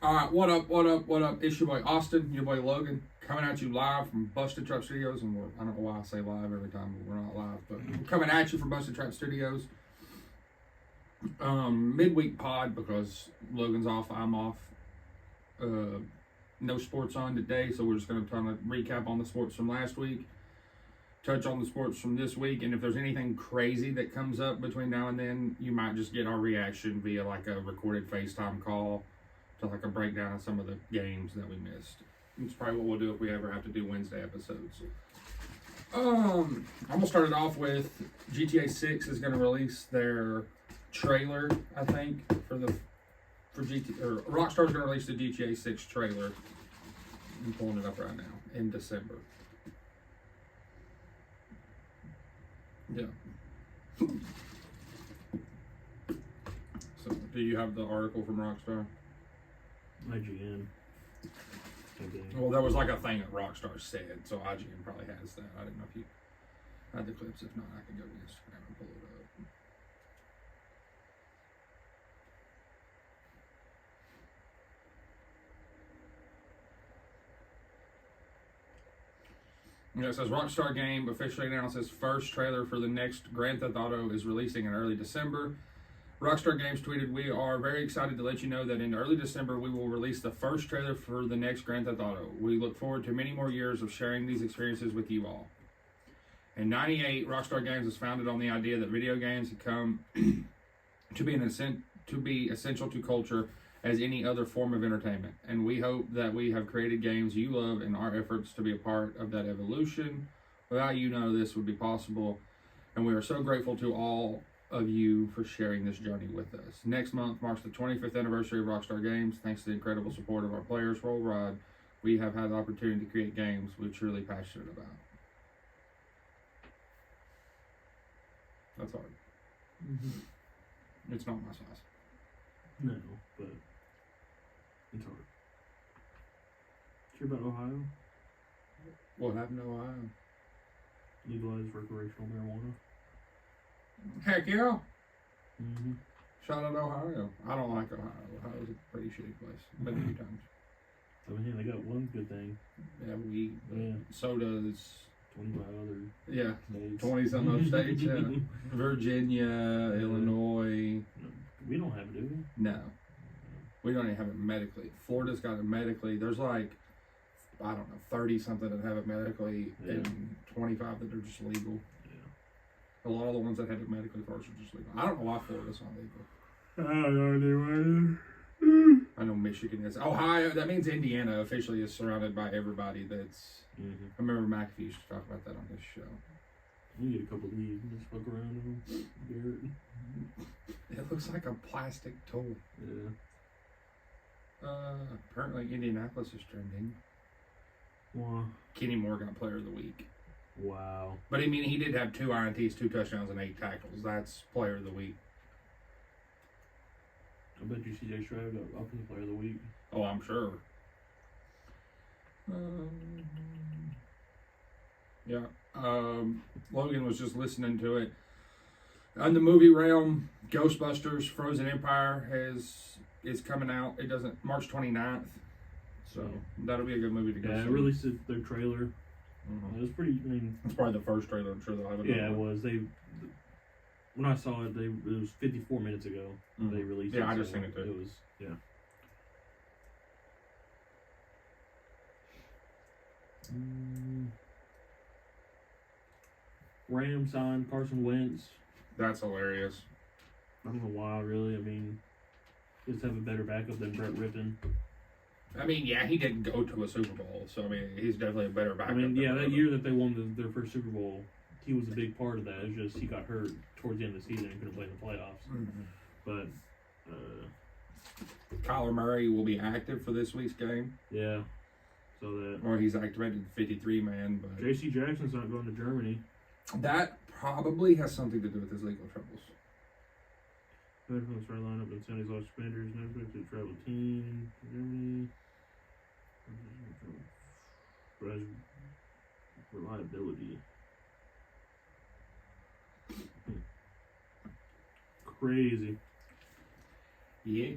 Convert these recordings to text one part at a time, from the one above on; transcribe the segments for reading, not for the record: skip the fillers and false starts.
All right, what up, what up, what up? It's your boy Austin, your boy Logan, coming at you live from Busted Trap Studios. And I don't know why I say live every time, but we're not live. But we're coming at you from Busted Trap Studios. Midweek pod because Logan's off, I'm off. No sports on today, so we're just going to kind of recap on the sports from last week, touch on the sports from this week, and if there's anything crazy that comes up between now and then, you might just get our reaction via like a recorded FaceTime call to like a breakdown of some of the games that we missed. It's probably what we'll do if we ever have to do Wednesday episodes. I'm gonna start it off with GTA 6 is gonna release their trailer, I think, for Rockstar's gonna release the GTA 6 trailer. I'm pulling it up right now in December. Yeah. So, do you have the article from Rockstar? IGN. Okay. Well, there was like a thing that Rockstar said, so IGN probably has that. I didn't know if you had the clips. If not, I can go to Instagram and pull it up. Yeah, it says Rockstar Game officially announces first trailer for the next Grand Theft Auto is releasing in early December. Rockstar Games tweeted, "We are very excited to let you know that in early December we will release the first trailer for the next Grand Theft Auto. We look forward to many more years of sharing these experiences with you all." In '98, Rockstar Games was founded on the idea that video games had come to be essential to culture as any other form of entertainment, and we hope that we have created games you love in our efforts to be a part of that evolution. Without you, none of this would be possible, and we are so grateful to all of you for sharing this journey with us. Next month marks the 25th anniversary of Rockstar Games. Thanks to the incredible support of our players worldwide, we have had the opportunity to create games we're truly passionate about. That's hard. It's not my size. No, but it's hard. Hear about Ohio? What happened to Ohio? Legalized recreational marijuana. Heck yeah. Mm-hmm. Shout out to Ohio. I don't like Ohio. Ohio's a pretty shitty place. Been a few times. I mean, they got one good thing. Yeah, weed. Yeah. Sodas. 25 other states. 20-some other states, yeah. Virginia, Illinois. We don't have it, do we? No. We don't even have it medically. Florida's got it medically. There's like, I don't know, 30-something that have it medically and 25 that are just legal. A lot of the ones that had it medically first are just legal. I don't know why Florida's not legal. I don't know. I know Michigan is. Ohio, that means Indiana officially is surrounded by everybody that's... Mm-hmm. I remember McAfee used to talk about that on his show. You get a couple of these and just fuck around in them. It looks like a plastic toy. Yeah. Apparently Indianapolis is trending. Wow. Kenny Moore got Player of the Week. Wow. But I mean, he did have 2 INTs, 2 touchdowns, and 8 tackles. That's Player of the Week. I bet you CJ Stroud got Offensive Player of the Week. Oh, I'm sure. Yeah. Logan was just listening to it. In the movie realm, Ghostbusters Frozen Empire is coming out. It doesn't March 29th. So that'll be a good movie to go see. Yeah, it released their trailer. Mm-hmm. It was pretty, I mean... It's probably the first trailer. I'm sure they'll have it. Yeah, it was. When I saw it, it was 54 minutes ago. Mm-hmm. They released it. Yeah, I just seen it too. It was, yeah. Rams signed Carson Wentz. That's hilarious. I don't know why, really. I mean, just have a better backup than Brett Rippon. I mean, yeah, he didn't go to a Super Bowl, so I mean, he's definitely a better backup. I mean, yeah, that year that they won their first Super Bowl, he was a big part of that. It's just he got hurt towards the end of the season and couldn't play in the playoffs. Mm-hmm. But Kyler Murray will be active for this week's game. Yeah. So that. Or he's activated 53-man, but J.C. Jackson's not going to Germany. That probably has something to do with his legal troubles. Better from the start lineup than Sonny's lost spenders. Never expected to travel team to Germany. Reliability. Crazy. Yeah.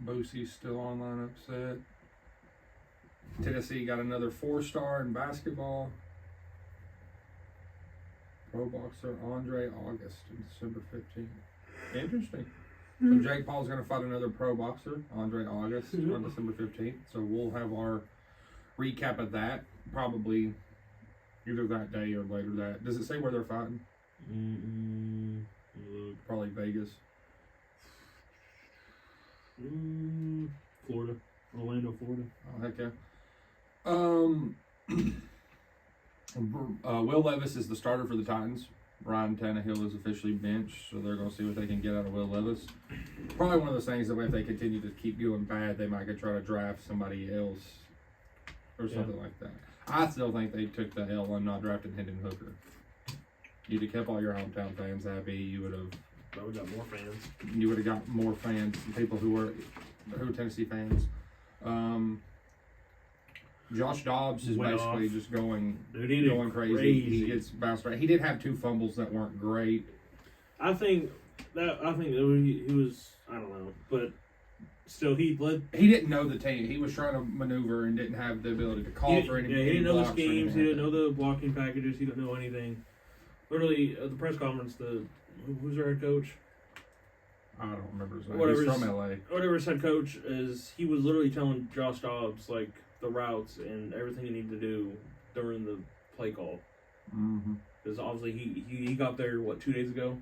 Boosie's still on lineup set. Tennessee got another 4-star in basketball. Pro boxer Andre August on December 15th. Interesting. So Jake Paul's going to fight another pro boxer, Andre August, on December 15th. So we'll have our recap of that probably either that day or later that. Does it say where they're fighting? Probably Vegas. Florida. Orlando, Florida. Oh, heck yeah. Will Levis is the starter for the Titans. Ryan Tannehill is officially benched, so they're going to see what they can get out of Will Levis. Probably one of those things that if they continue to keep doing bad, they might could try to draft somebody else or something like that. I still think they took the L on not drafting Hendon Hooker. You'd have kept all your hometown fans happy. You would have. Probably got more fans. You would have got more fans, people who are Tennessee fans. Josh Dobbs is basically just going crazy. He gets bounced right. He did have 2 fumbles that weren't great. I think that he was, I don't know, but still he didn't know the team. He was trying to maneuver and didn't have the ability to call for anything. Yeah, he didn't know the schemes. He didn't know the blocking packages. He didn't know anything. Literally, at the press conference, who's our head coach? I don't remember his name. He's from LA. Whatever his head coach is, he was literally telling Josh Dobbs like the routes and everything he needed to do during the play call. Because obviously he got there 2 days ago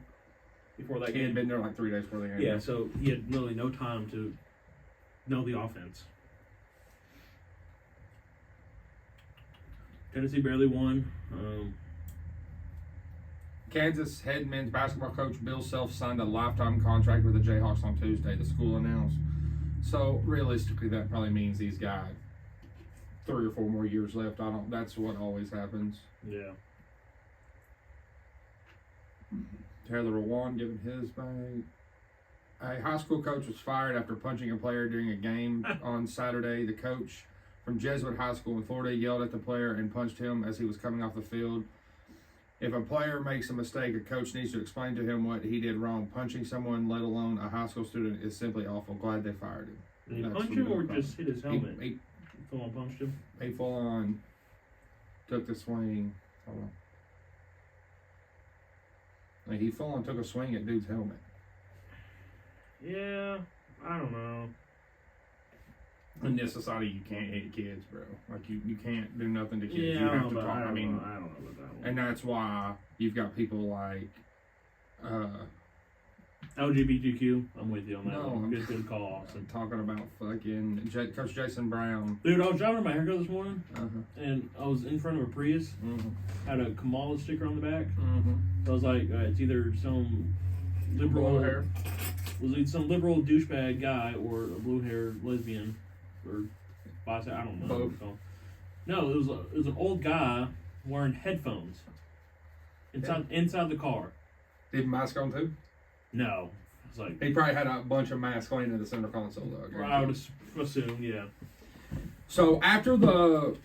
before that game. He had been there like 3 days before the game. Yeah, so he had literally no time to know the offense. Tennessee barely won. Kansas head men's basketball coach Bill Self signed a lifetime contract with the Jayhawks on Tuesday, the school announced. So realistically, that probably means he's got 3 or 4 more years left. That's what always happens. Yeah. Taylor Rawan giving his back. A high school coach was fired after punching a player during a game on Saturday. The coach from Jesuit High School in Florida yelled at the player and punched him as he was coming off the field. If a player makes a mistake, a coach needs to explain to him what he did wrong. Punching someone, let alone a high school student, is simply awful. Glad they fired him. Did he punch him or just hit his helmet? He full on punched him? He full on took the swing. Hold on. Like he full on took a swing at dude's helmet. Yeah, I don't know. In this society, you can't hit kids, bro. Like you can't do nothing to kids. Yeah, you have to talk. I don't know about that one. And that's why you've got people like LGBTQ. I'm with you on that no, one. Good call, Austin. Talking about fucking Coach Jason Brown. Dude, I was driving my haircut this morning, and I was in front of a Prius. Had a Kamala sticker on the back. So I was like, it's either some liberal hair. Was it some liberal douchebag guy or a blue-haired lesbian or bisexual? I don't know. Both. No, it was an old guy wearing headphones inside the car. Did he mask on too? No, it's like he probably had a bunch of masks laying in the center console though. I would assume, yeah. So after the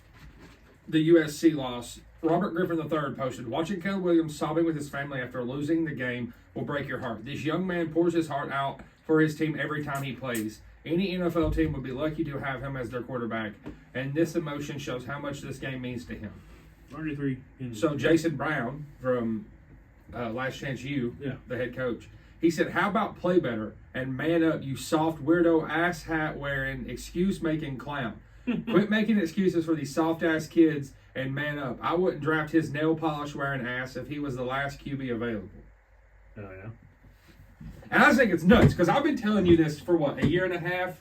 USC loss, Robert Griffin III posted, "Watching Caleb Williams sobbing with his family after losing the game will break your heart. This young man pours his heart out for his team every time he plays. Any NFL team would be lucky to have him as their quarterback, and this emotion shows how much this game means to him." 33. So Jason Brown from Last Chance U, the head coach, he said, "How about play better and man up, you soft weirdo ass hat wearing, excuse making clown. Quit making excuses for these soft ass kids and man up. I wouldn't draft his nail polish wearing ass if he was the last QB available." Oh yeah. And I just think it's nuts because I've been telling you this for a year and a half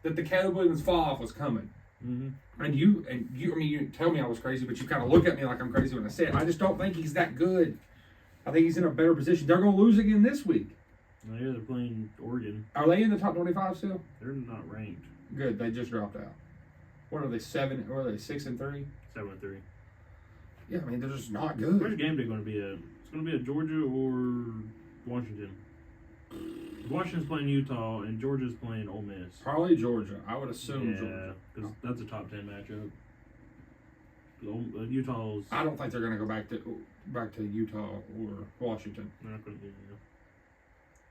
that the Caleb Williams fall off was coming. And you, I mean, you didn't tell me I was crazy, but you kind of look at me like I'm crazy when I say it. I just don't think he's that good. I think he's in a better position. They're going to lose again this week. Oh, yeah, they're playing Oregon. Are they in the top 25 still? They're not ranked. Good, they just dropped out. What are they, 7? Or are they 6-3? 7-3. Yeah, I mean, they're just not good. Where's game day going to be at? It's going to be at Georgia or Washington. Washington's playing Utah, and Georgia's playing Ole Miss. Probably Georgia. I would assume Georgia. Yeah, because that's a top 10 matchup. Utah's. I don't think they're going to go back to Utah or Washington. They're not going to do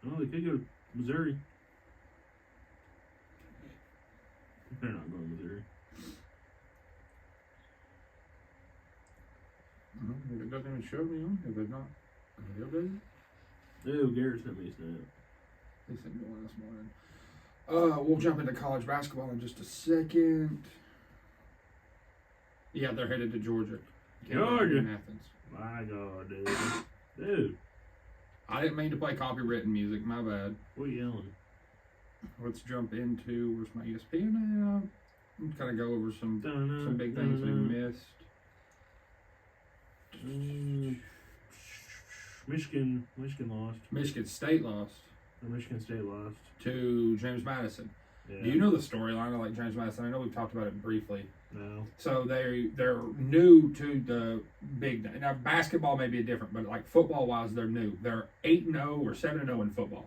that. No, they could go to Missouri. They're not going Missouri. It doesn't even show me on here. They're not. Are they updated? Ew, Garrett sent me a snap. They sent me one this morning. We'll jump into college basketball in just a second. Yeah, they're headed to Georgia. Georgia. In Athens. My God, dude. Dude. I didn't mean to play copywritten music. My bad. What are you yelling? Let's jump into where's my ESPN app. And kind of go over some big things we missed. Michigan lost. Michigan State lost. Or Michigan State lost to James Madison. Yeah. Do you know the storyline of like James Madison? I know we've talked about it briefly. No. So they're new to the big day. Now basketball may be different, but like football wise, they're new. They're 8-0 or 7-0 in football.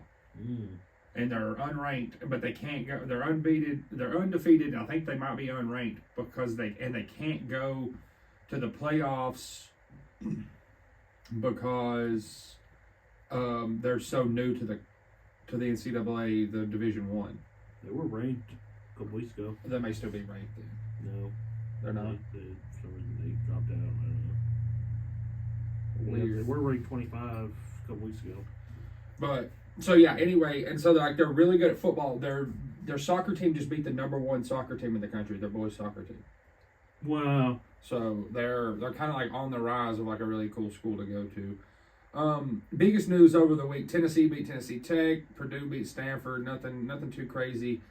And they're unranked, but they can't go. They're undefeated. They're undefeated. I think they might be unranked because they can't go to the playoffs because they're so new to the NCAA, the Division One. They were ranked a couple weeks ago. They may still be ranked then. No, they're not. For some reason they dropped out. I don't know. Yeah, they were ranked 25 a couple weeks ago. But so yeah. Anyway, and so they're really good at football. Their soccer team just beat the #1 soccer team in the country. Their boys soccer team. Wow. So they're kind of like on the rise of like a really cool school to go to. Biggest news over the week: Tennessee beat Tennessee Tech. Purdue beat Stanford. Nothing too crazy.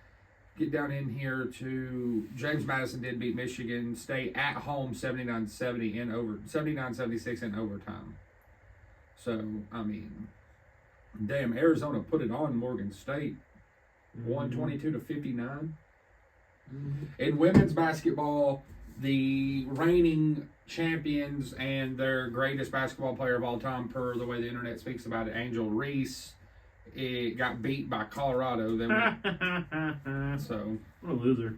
Get down in here to James Madison did beat Michigan State at home 79-70 in over 79-76 in overtime. So I mean, damn, Arizona put it on Morgan State, 122-59. In women's basketball, the reigning champions and their greatest basketball player of all time, per the way the internet speaks about it, Angel Reese, it got beat by Colorado. So what a loser.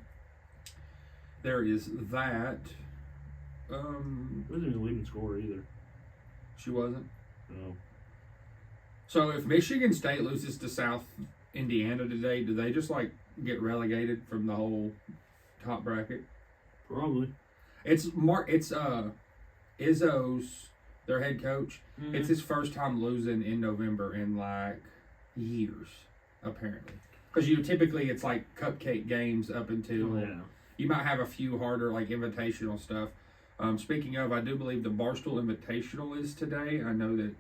There is that. Wasn't even the leading scorer either. She wasn't. No. So if Michigan State loses to South Indiana today, do they just like get relegated from the whole top bracket? Probably. It's Izzo's their head coach. Mm-hmm. It's his first time losing in November in like years, apparently. Because typically it's like cupcake games up until you might have a few harder like invitational stuff. Speaking of, I do believe the Barstool Invitational is today. I know that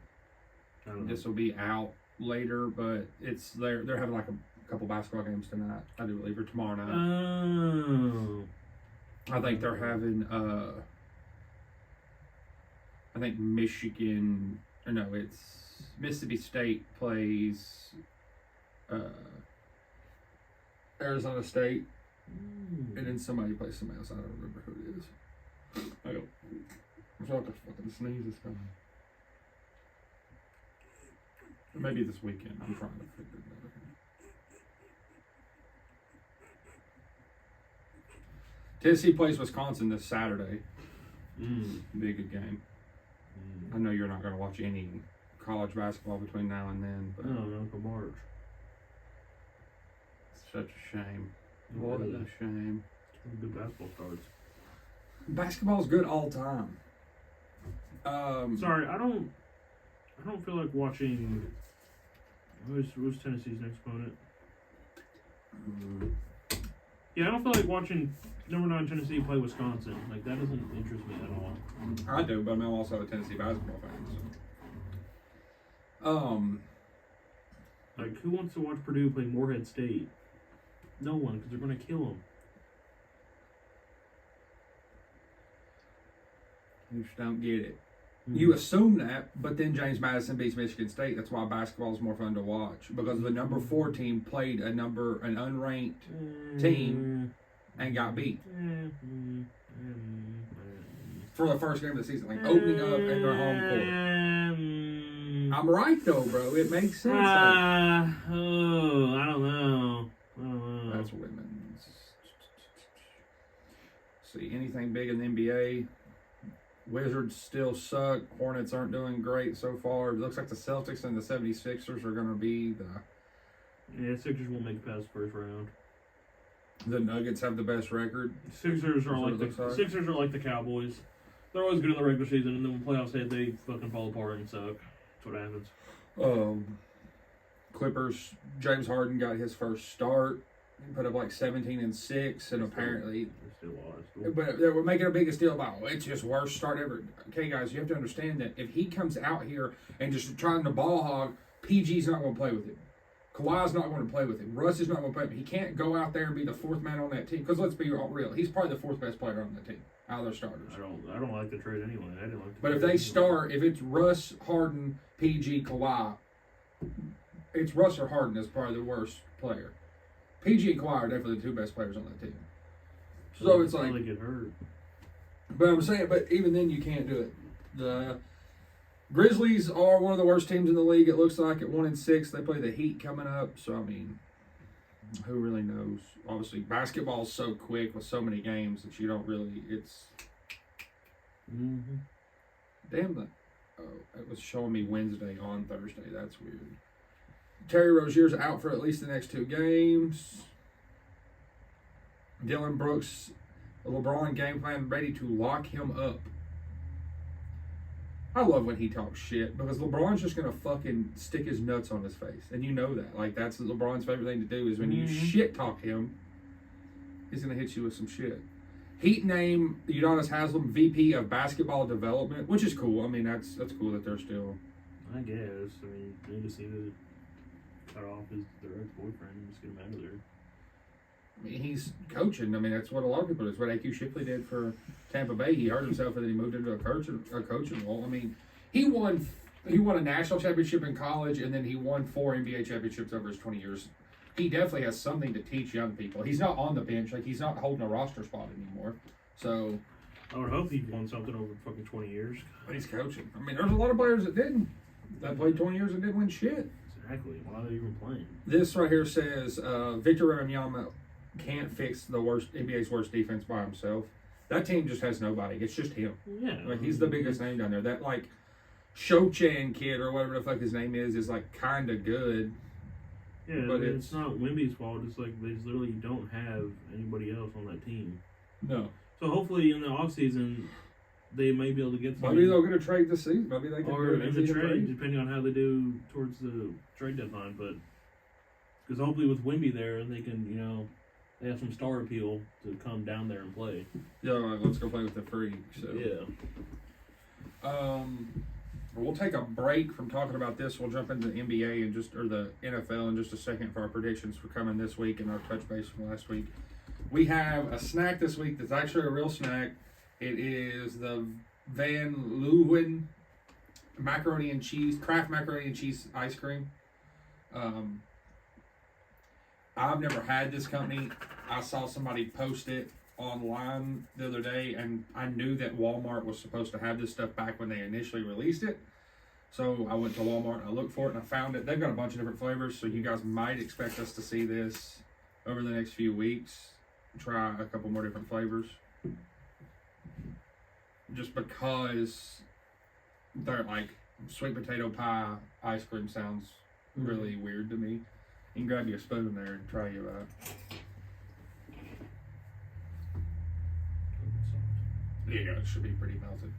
this will be out later, but they're having like a couple basketball games tonight. I do believe, or tomorrow night. Oh. I think they're having I think Michigan, or no, it's Mississippi State plays Arizona State, and then somebody plays somebody else. I don't remember who it is. I feel like a fucking sneeze is coming. Maybe this weekend. I'm trying to figure it out. Tennessee plays Wisconsin this Saturday. Be a good game. I know you're not going to watch any college basketball between now and then. But no, Uncle March. It's such a shame. What a shame. Good basketball starts. Basketball's good all time. Sorry, I don't feel like watching. Who's Tennessee's next opponent? Yeah, I don't feel like watching number 9 Tennessee play Wisconsin. Like, that doesn't interest me at all. I do, but I'm also a Tennessee basketball fan. So. Like, who wants to watch Purdue play Morehead State? No one, because they're going to kill them. You just don't get it. You assume that, but then James Madison beats Michigan State. That's why basketball is more fun to watch, because the number 4 team played an unranked team and got beat for the first game of the season, like opening up in their home court. I'm right though, bro. It makes sense. I don't know. That's women's. See anything big in the NBA? Wizards still suck. Hornets aren't doing great so far. It looks like the Celtics and the 76ers are going to be the... Yeah, Sixers won't make it past the first round. The Nuggets have the best record. Sixers are like Sixers are like the Cowboys. They're always good in the regular season, and then when playoffs hit, they fucking fall apart and suck. That's what happens. Clippers. James Harden got his first start. He put up like 17 and 6, and apparently, still lost. but they were making a biggest deal about it's just worst start ever. Okay, guys, you have to understand that if he comes out here and just trying to ball hog, PG's not going to play with him. Kawhi's not going to play with him. Russ is not going to play with him. He can't go out there and be the fourth man on that team. Because let's be real, he's probably the fourth best player on the team out of their starters. I don't like the trade anyway. I didn't like the But trade if they anyway. start, if it's Russ, Harden, PG, Kawhi, it's Russ or Harden is probably the worst player. PG and Kawhi are definitely the two best players on that team. So it's like they get hurt. But I'm saying, but even then you can't do it. The Grizzlies are one of the worst teams in the league. It looks like at 1-6. They play the Heat coming up. So I mean, who really knows? Obviously, basketball's so quick with so many games that you don't really. It's damn that. Oh, it was showing me Wednesday on Thursday. That's weird. Terry Rozier's out for at least the next 2 games. Dylan Brooks, the LeBron game plan ready to lock him up. I love when he talks shit because LeBron's just going to fucking stick his nuts on his face. And you know that. Like, that's LeBron's favorite thing to do is when you shit talk him, he's going to hit you with some shit. Heat name Udonis Haslem VP of Basketball Development, which is cool. I mean, that's cool that they're still. I guess. I mean, they just need to cut off their ex-boyfriend and just get him out of there. I mean, he's coaching. I mean, that's what a lot of people do. It's what A.Q. Shipley did for Tampa Bay. He hurt himself and then he moved into a coaching role. I mean, he won a national championship in college and then he won 4 NBA championships over his 20 years. He definitely has something to teach young people. He's not on the bench. Like, he's not holding a roster spot anymore. So I would hope he won something over fucking 20 years. But he's coaching. I mean, there's a lot of players that didn't. That played 20 years and didn't win shit. Exactly. Why are they even playing? This right here says Victor Wembanyama can't fix the NBA's worst defense by himself. That team just has nobody. It's just him. Yeah. Like, he's the biggest name down there. That, like, Shochan kid or whatever the fuck his name is like, kind of good. Yeah, but it's not Wemby's fault. It's like they just literally don't have anybody else on that team. No. So hopefully in the offseason, they may be able to get something. Maybe they'll get a trade this season. Maybe they can or in the trade, depending on how they do towards the trade deadline. But because hopefully with Wemby there, they can, they have some star appeal to come down there and play. Yeah, let's go play with the Freak. So. Yeah. We'll take a break from talking about this. We'll jump into the NBA or the NFL in just a second for our predictions for coming this week and our touch base from last week. We have a snack this week that's actually a real snack. It is the Van Leeuwen macaroni and cheese, Kraft macaroni and cheese ice cream. I've never had this company. I saw somebody post it online the other day, and I knew that Walmart was supposed to have this stuff back when they initially released it. So I went to Walmart and I looked for it and I found it. They've got a bunch of different flavors, so you guys might expect us to see this over the next few weeks. Try a couple more different flavors. Just because they're like sweet potato pie ice cream sounds really weird to me. You can grab you a spoon there and try you out. Yeah, it should be pretty melted.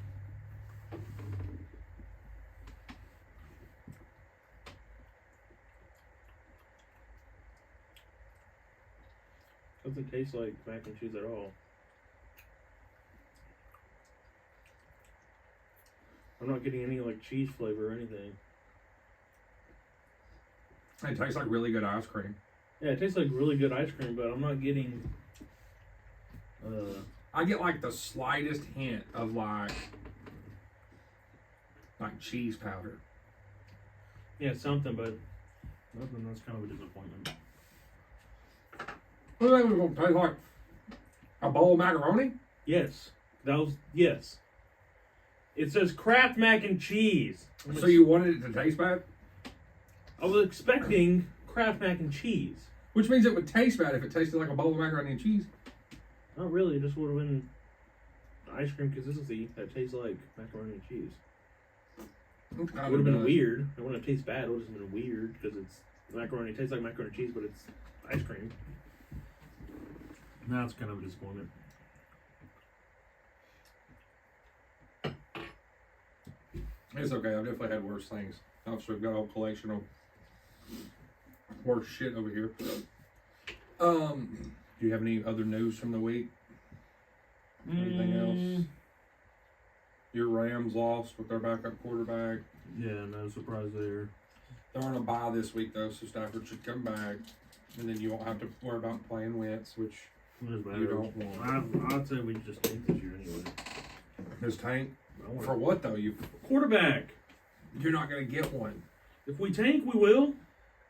Doesn't taste like mac and cheese at all. I'm not getting any like cheese flavor or anything. It tastes like really good ice cream. Yeah, it tastes like really good ice cream, but I'm not getting. I get like the slightest hint of like cheese powder. Yeah, something, but nothing. That's kind of a disappointment. What do they going to taste like? A bowl of macaroni? Yes, yes. It says Kraft mac and cheese. So you wanted it to taste bad? I was expecting Kraft mac and cheese. Which means it would taste bad if it tasted like a bowl of macaroni and cheese. Not really. It just would have been ice cream consistency that tastes like macaroni and cheese. It would have been weird. It wouldn't have tasted bad. It would have just been weird because it's macaroni. It tastes like macaroni and cheese, but it's ice cream. That's kind of a disappointment. It's okay. I've definitely had worse things. Obviously, we've got a whole collection of worse shit over here. Do you have any other news from the week? Anything else? Your Rams lost with their backup quarterback. Yeah, no surprise there. They're on a bye this week, though, so Stafford should come back. And then you won't have to worry about playing Wentz, which you don't want. I'd say we just tank this year anyway. His tank? For what, though? Quarterback. You're not going to get one. If we tank, we will.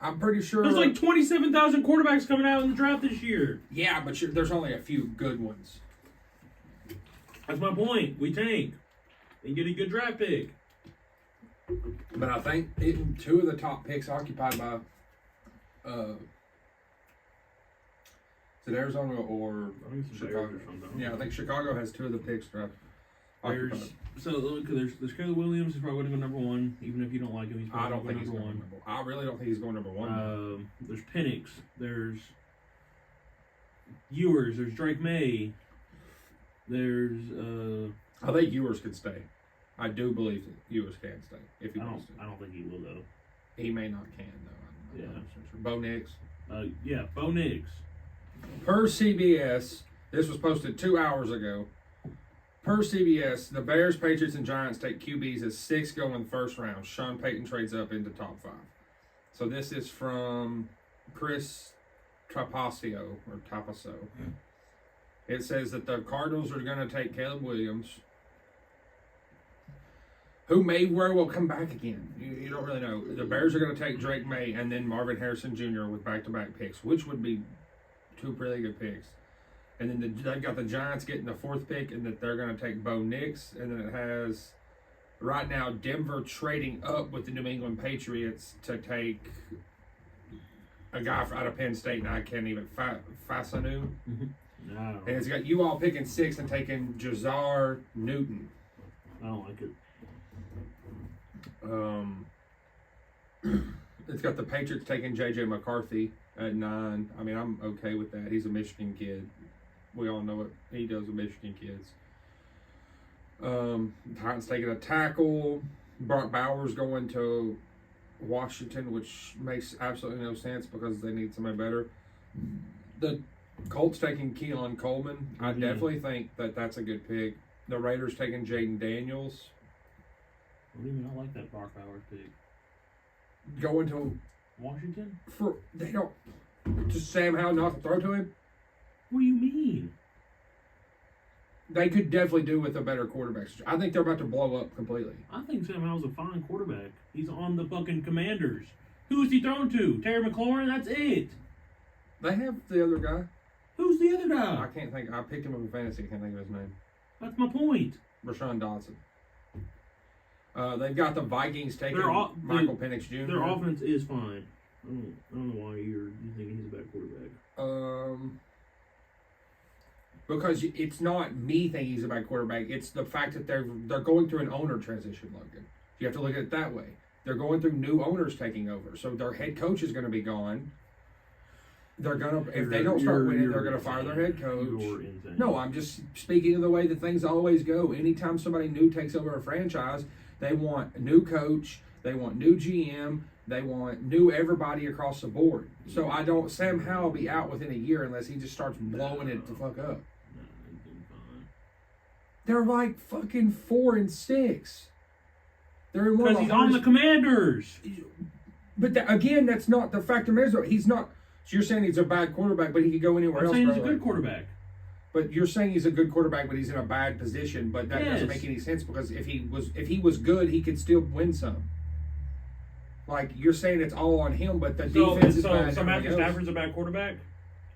I'm pretty sure. There's like 27,000 quarterbacks coming out in the draft this year. Yeah, but there's only a few good ones. That's my point. We tank and get a good draft pick. But I think two of the top picks occupied by is it Arizona or Chicago? Yeah, I think Chicago has two of the picks drafted. There's Caleb Williams. He's probably going to go number one, even if you don't like him. He's probably going to go number one. I really don't think he's going number one. There's Penix. There's Ewers. There's Drake May. There's I think Ewers could stay. I do believe that Ewers can stay if he wants to. I don't think he will though. He may not can though. Yeah. Bo Nix. Bo Nix. Per CBS, this was posted 2 hours ago. Per CBS, the Bears, Patriots, and Giants take QBs as 6 go in the first round. Sean Payton trades up into top 5. So this is from Chris Trapasso. It says that the Cardinals are going to take Caleb Williams, who may very well come back again. You don't really know. The Bears are going to take Drake May and then Marvin Harrison Jr. with back-to-back picks, which would be 2 really good picks. And then they've got the Giants getting the 4th pick, and that they're going to take Bo Nix. And then it has, right now, Denver trading up with the New England Patriots to take a guy out of Penn State, and I can't even, Fasanu. No. And it's got you all picking 6 and taking Jazar Newton. I don't like it. It's got the Patriots taking J.J. McCarthy at 9. I mean, I'm okay with that. He's a Michigan kid. We all know what he does with Michigan kids. Titans taking a tackle. Brock Bowers going to Washington, which makes absolutely no sense because they need somebody better. The Colts taking Keelan Coleman. I definitely think that that's a good pick. The Raiders taking Jaden Daniels. What do you mean? I like that Brock Bowers pick. Going to Washington? They don't. Just Sam Howell not to throw to him? What do you mean? They could definitely do with a better quarterback. I think they're about to blow up completely. I think Sam Howell's a fine quarterback. He's on the fucking Commanders. Who is he thrown to? Terry McLaurin? That's it. They have the other guy. Who's the other guy? I can't think. I picked him up in fantasy. I can't think of his name. That's my point. Rashawn Dodson. They've got the Vikings taking Michael Penix Jr. Their offense is fine. I don't know why you think he's a bad quarterback. Because it's not me thinking he's a bad quarterback. It's the fact that they're going through an owner transition, Logan. You have to look at it that way. They're going through new owners taking over. So their head coach is going to be gone. If they don't start winning, they're going to fire their head coach. No, I'm just speaking of the way that things always go. Anytime somebody new takes over a franchise, they want a new coach, they want new GM, they want new everybody across the board. So Sam Howell will be out within a year unless he just starts blowing it the fuck up. They're like fucking 4-6. They're in one because he's on the Commanders. But again, that's not the fact of the matter. He's not. So you're saying he's a bad quarterback, but he could go anywhere else. I'm saying he's a good quarterback. But you're saying he's a good quarterback, but he's in a bad position. But that doesn't make any sense because if he was good, he could still win some. Like you're saying, it's all on him, but the defense is bad. So Matthew Stafford's a bad quarterback?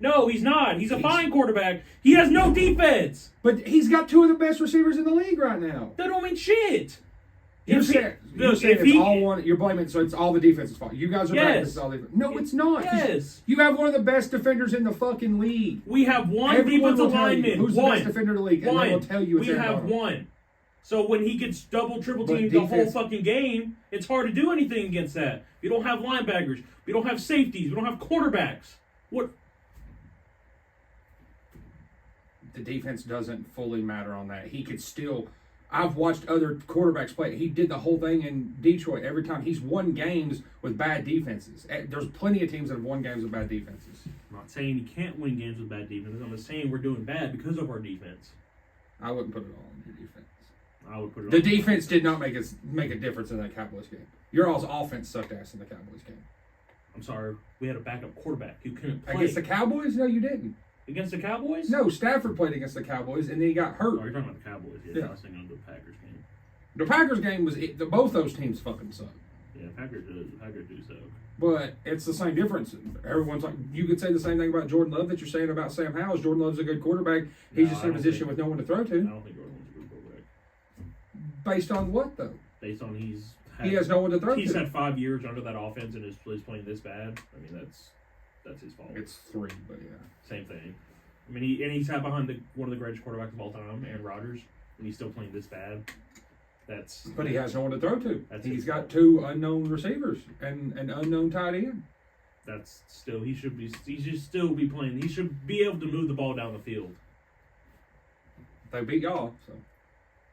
No, he's not. He's a fine quarterback. He has no defense. But he's got 2 of the best receivers in the league right now. That don't mean shit. You're saying it's all one. You're blaming so it's all the defense's fault. You guys are bad. This is all no, it's not. Yes. You have one of the best defenders in the fucking league. We have one defensive lineman. Who's the best defender in the league? And they will tell you it's we have one. So when he gets double, triple teamed the whole fucking game, it's hard to do anything against that. You don't have linebackers. We don't have safeties. We don't have quarterbacks. What? the defense doesn't fully matter on that. He could still. I've watched other quarterbacks play. He did the whole thing in Detroit every time. He's won games with bad defenses. There's plenty of teams that have won games with bad defenses. I'm not saying he can't win games with bad defenses. I'm just saying we're doing bad because of our defense. I wouldn't put it all on your defense. I would put it. The defense did not make a difference in that Cowboys game. Your all's offense sucked ass in the Cowboys game. I'm sorry. We had a backup quarterback who couldn't play. Against the Cowboys? No, you didn't. Against the Cowboys? No, Stafford played against the Cowboys, and then he got hurt. Oh, you're talking about the Cowboys. Yeah. I was thinking of the Packers game. The Packers game was both those teams fucking suck. Yeah, Packers do suck. But it's the same difference. Everyone's like, you could say the same thing about Jordan Love that you're saying about Sam Howell. Jordan Love's a good quarterback. He's just in a position with no one to throw to. I don't think Jordan Love's a good quarterback. Based on what, though? Based on he has no one to throw to. He's had 5 years under that offense and is playing this bad. I mean, that's his fault. It's 3, but yeah. Same thing. I mean, he's had behind one of the greatest quarterbacks of all time, Aaron Rodgers, and he's still playing this bad. But he has no one to throw to. He's got fault. 2 unknown receivers and an unknown tight end. That's still he should still be playing. He should be able to move the ball down the field. They beat y'all, so.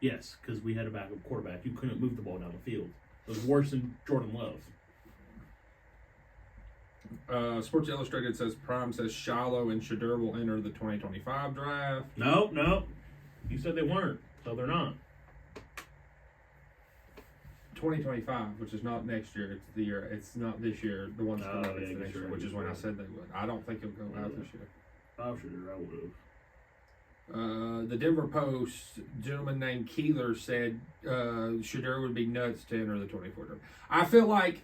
Yes, because we had a backup quarterback who couldn't move the ball down the field. It was worse than Jordan Love. Sports Illustrated says Prime says Shiloh and Shadur will enter the 2025 draft. No. You said they weren't, so they're not. 2025, which is not next year. It's the year. It's not this year. The one's coming out next year, which is when I said they would. I don't think he'll go out this year. If I was Shadur, I would have. The Denver Post, a gentleman named Keeler said Shadur would be nuts to enter the 24 draft. I feel like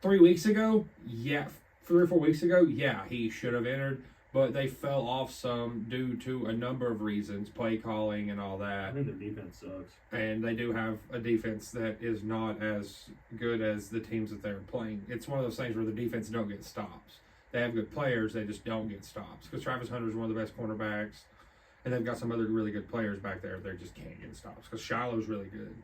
3 weeks ago, 3 or 4 weeks ago, he should have entered, but they fell off some due to a number of reasons, play calling and all that. I think their defense sucks. And they do have a defense that is not as good as the teams that they're playing. It's one of those things where the defense don't get stops. They have good players, they just don't get stops. Because Travis Hunter is one of the best cornerbacks. And they've got some other really good players back there. They just can't get stops because Shiloh's really good.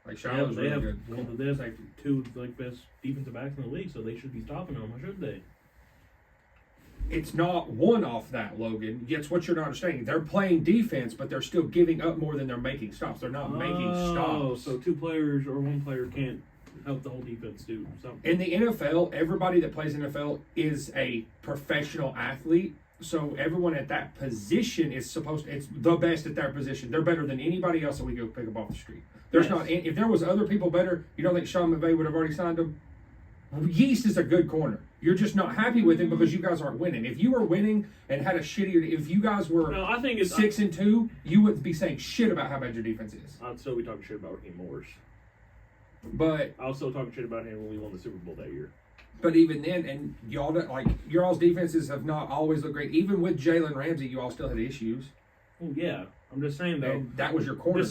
Like Shiloh's really good. They have like 2 best defensive backs in the league, so they should be stopping them. Why should they? It's not one off that, Logan. It's what you're not understanding. They're playing defense, but they're still giving up more than they're making stops. They're not making stops. So 2 players or 1 player can't help the whole defense do something. In the NFL, everybody that plays NFL is a professional athlete. So everyone at that position is it's the best at their position. They're better than anybody else that we go pick up off the street. There's not, if there was other people better, you don't think Sean McVay would have already signed him? Yeast is a good corner. You're just not happy with him because you guys aren't winning. If you were winning and had a shittier, if you guys were 6-2, you wouldn't be saying shit about how bad your defense is. I'd still be talking shit about Raheem Morris. But I was still talking shit about him when we won the Super Bowl that year. But even then, and y'all your all's defenses have not always looked great. Even with Jalen Ramsey, you all still had issues. Oh yeah, I'm just saying though. And that was your corner.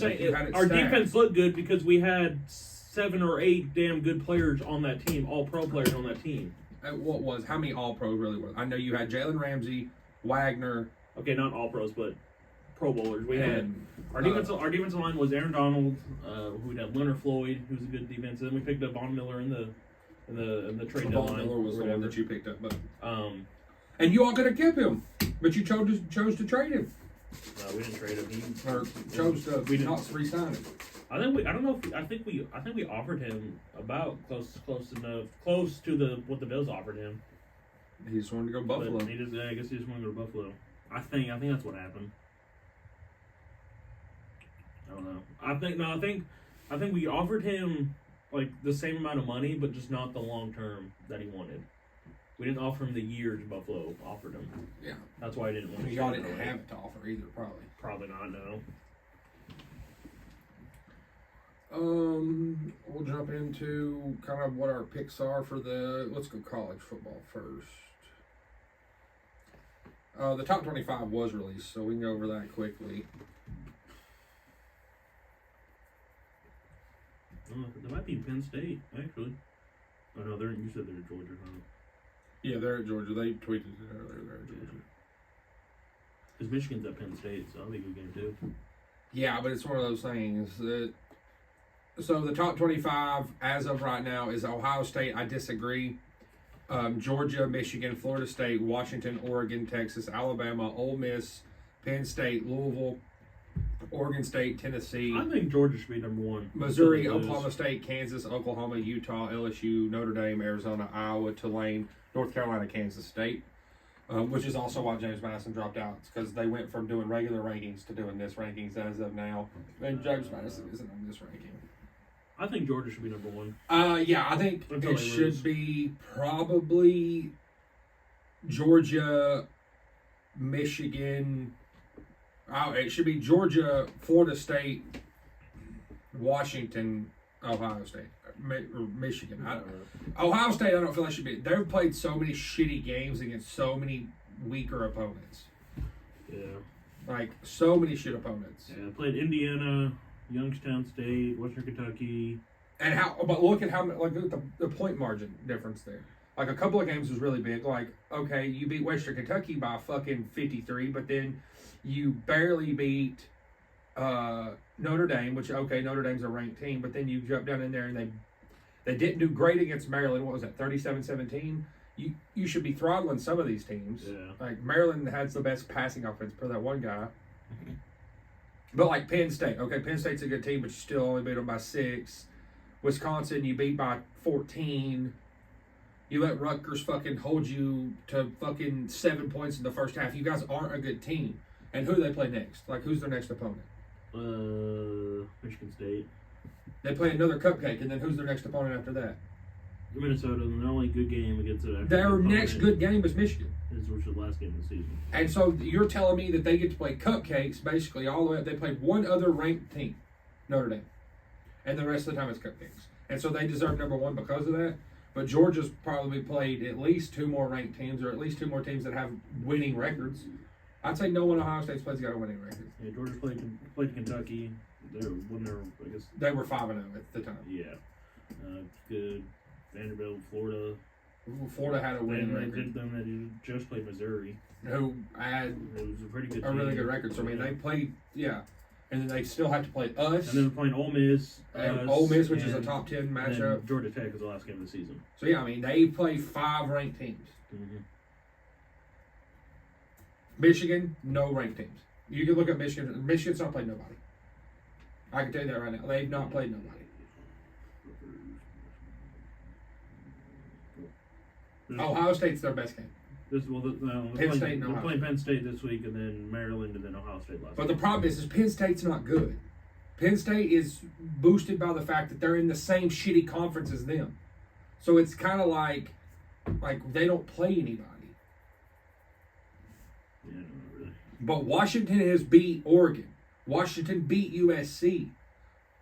Our defense looked good because we had 7 or 8 damn good players on that team, all pro players on that team. How many all pros really were? I know you had Jalen Ramsey, Wagner. Okay, not all pros, but Pro Bowlers. We had our defensive line was Aaron Donald. We had Leonard Floyd, who was a good defense. And then we picked up Von Miller in the trade deadline. Von Miller was the one that you picked up, but and you all could have kept him, but you chose to trade him. No, we didn't trade him. Chose to not re-sign him. I think we offered him about close to what the Bills offered him. He just wanted to go Buffalo. I guess he just wanted to go to Buffalo. I think that's what happened. I don't know. I think we offered him like the same amount of money, but just not the long term that he wanted. We didn't offer him the years Buffalo offered him. Yeah. That's why I didn't want to. Y'all didn't have it to offer either, probably. Probably not, no. We'll jump into kind of what our picks are for let's go college football first. The top 25 was released, so we can go over that quickly. They might be Penn State, actually. Oh no, you said they're at Georgia, huh? Yeah, they're at Georgia. They tweeted it earlier. They're at Georgia. Because Michigan's at Penn State, so that'll be a good game too. Yeah, but it's one of those things that. So the top 25 as of right now is Ohio State. I disagree. Georgia, Michigan, Florida State, Washington, Oregon, Texas, Alabama, Ole Miss, Penn State, Louisville, Oregon State, Tennessee. I think Georgia should be number one. Missouri, Oklahoma State, Kansas, Oklahoma, Utah, LSU, Notre Dame, Arizona, Iowa, Tulane, North Carolina, Kansas State. Which is also why James Madison dropped out. It's because they went from doing regular rankings to doing this rankings as of now. And James Madison isn't on this ranking. I think Georgia should be number one. Yeah, I think it should be probably Georgia, Michigan. It should be Georgia, Florida State, Washington, Ohio State, or Michigan. Ohio State, I don't feel like should be. They've played so many shitty games against so many weaker opponents. Yeah. Like, so many shit opponents. Yeah, played Indiana, Youngstown State, Western Kentucky. But look at how, like, the point margin difference there. Like, a couple of games was really big. Like, okay, you beat Western Kentucky by fucking 53, but then you barely beat Notre Dame, which, okay, Notre Dame's a ranked team, but then you jump down in there and they didn't do great against Maryland. What was that, 37-17? You should be throttling some of these teams. Yeah. Like, Maryland has the best passing offense per that one guy. But, like, Penn State. Okay, Penn State's a good team, but you still only beat them by 6. Wisconsin, you beat by 14. You let Rutgers fucking hold you to fucking 7 points in the first half. You guys aren't a good team. And who do they play next? Like, who's their next opponent? Michigan State. They play another cupcake, and then who's their next opponent after that? Minnesota, the only good game against it. Their next good game is Michigan. Which is the last game of the season. And so you're telling me that they get to play cupcakes basically all the way up. They played one other ranked team, Notre Dame. And the rest of the time it's cupcakes. And so they deserve number one because of that. But Georgia's probably played at least 2 more ranked teams, or at least 2 more teams that have winning records. I'd say no one Ohio State's play's got a winning record. Yeah, Georgia played Kentucky. I guess they were 5-0 at the time. Yeah, good. Vanderbilt, Florida. Florida had a winning record. Then they just played Missouri, who had it was a pretty good, really good record. So I mean, they played, and then they still had to play us. And then they're playing Ole Miss. Ole Miss, which is a top 10 matchup. Georgia Tech is the last game of the season. So yeah, I mean, they play 5 ranked teams. Mm-hmm. Michigan, no ranked teams. You can look at Michigan. Michigan's not played nobody. I can tell you that right now. They've not played nobody. Ohio State's their best game. Penn State. They're playing Penn State this week, and then Maryland, and then Ohio State last. But the problem is Penn State's not good. Penn State is boosted by the fact that they're in the same shitty conference as them. So it's kind of like they don't play anybody. Yeah, no, really. But Washington has beat Oregon. Washington beat USC.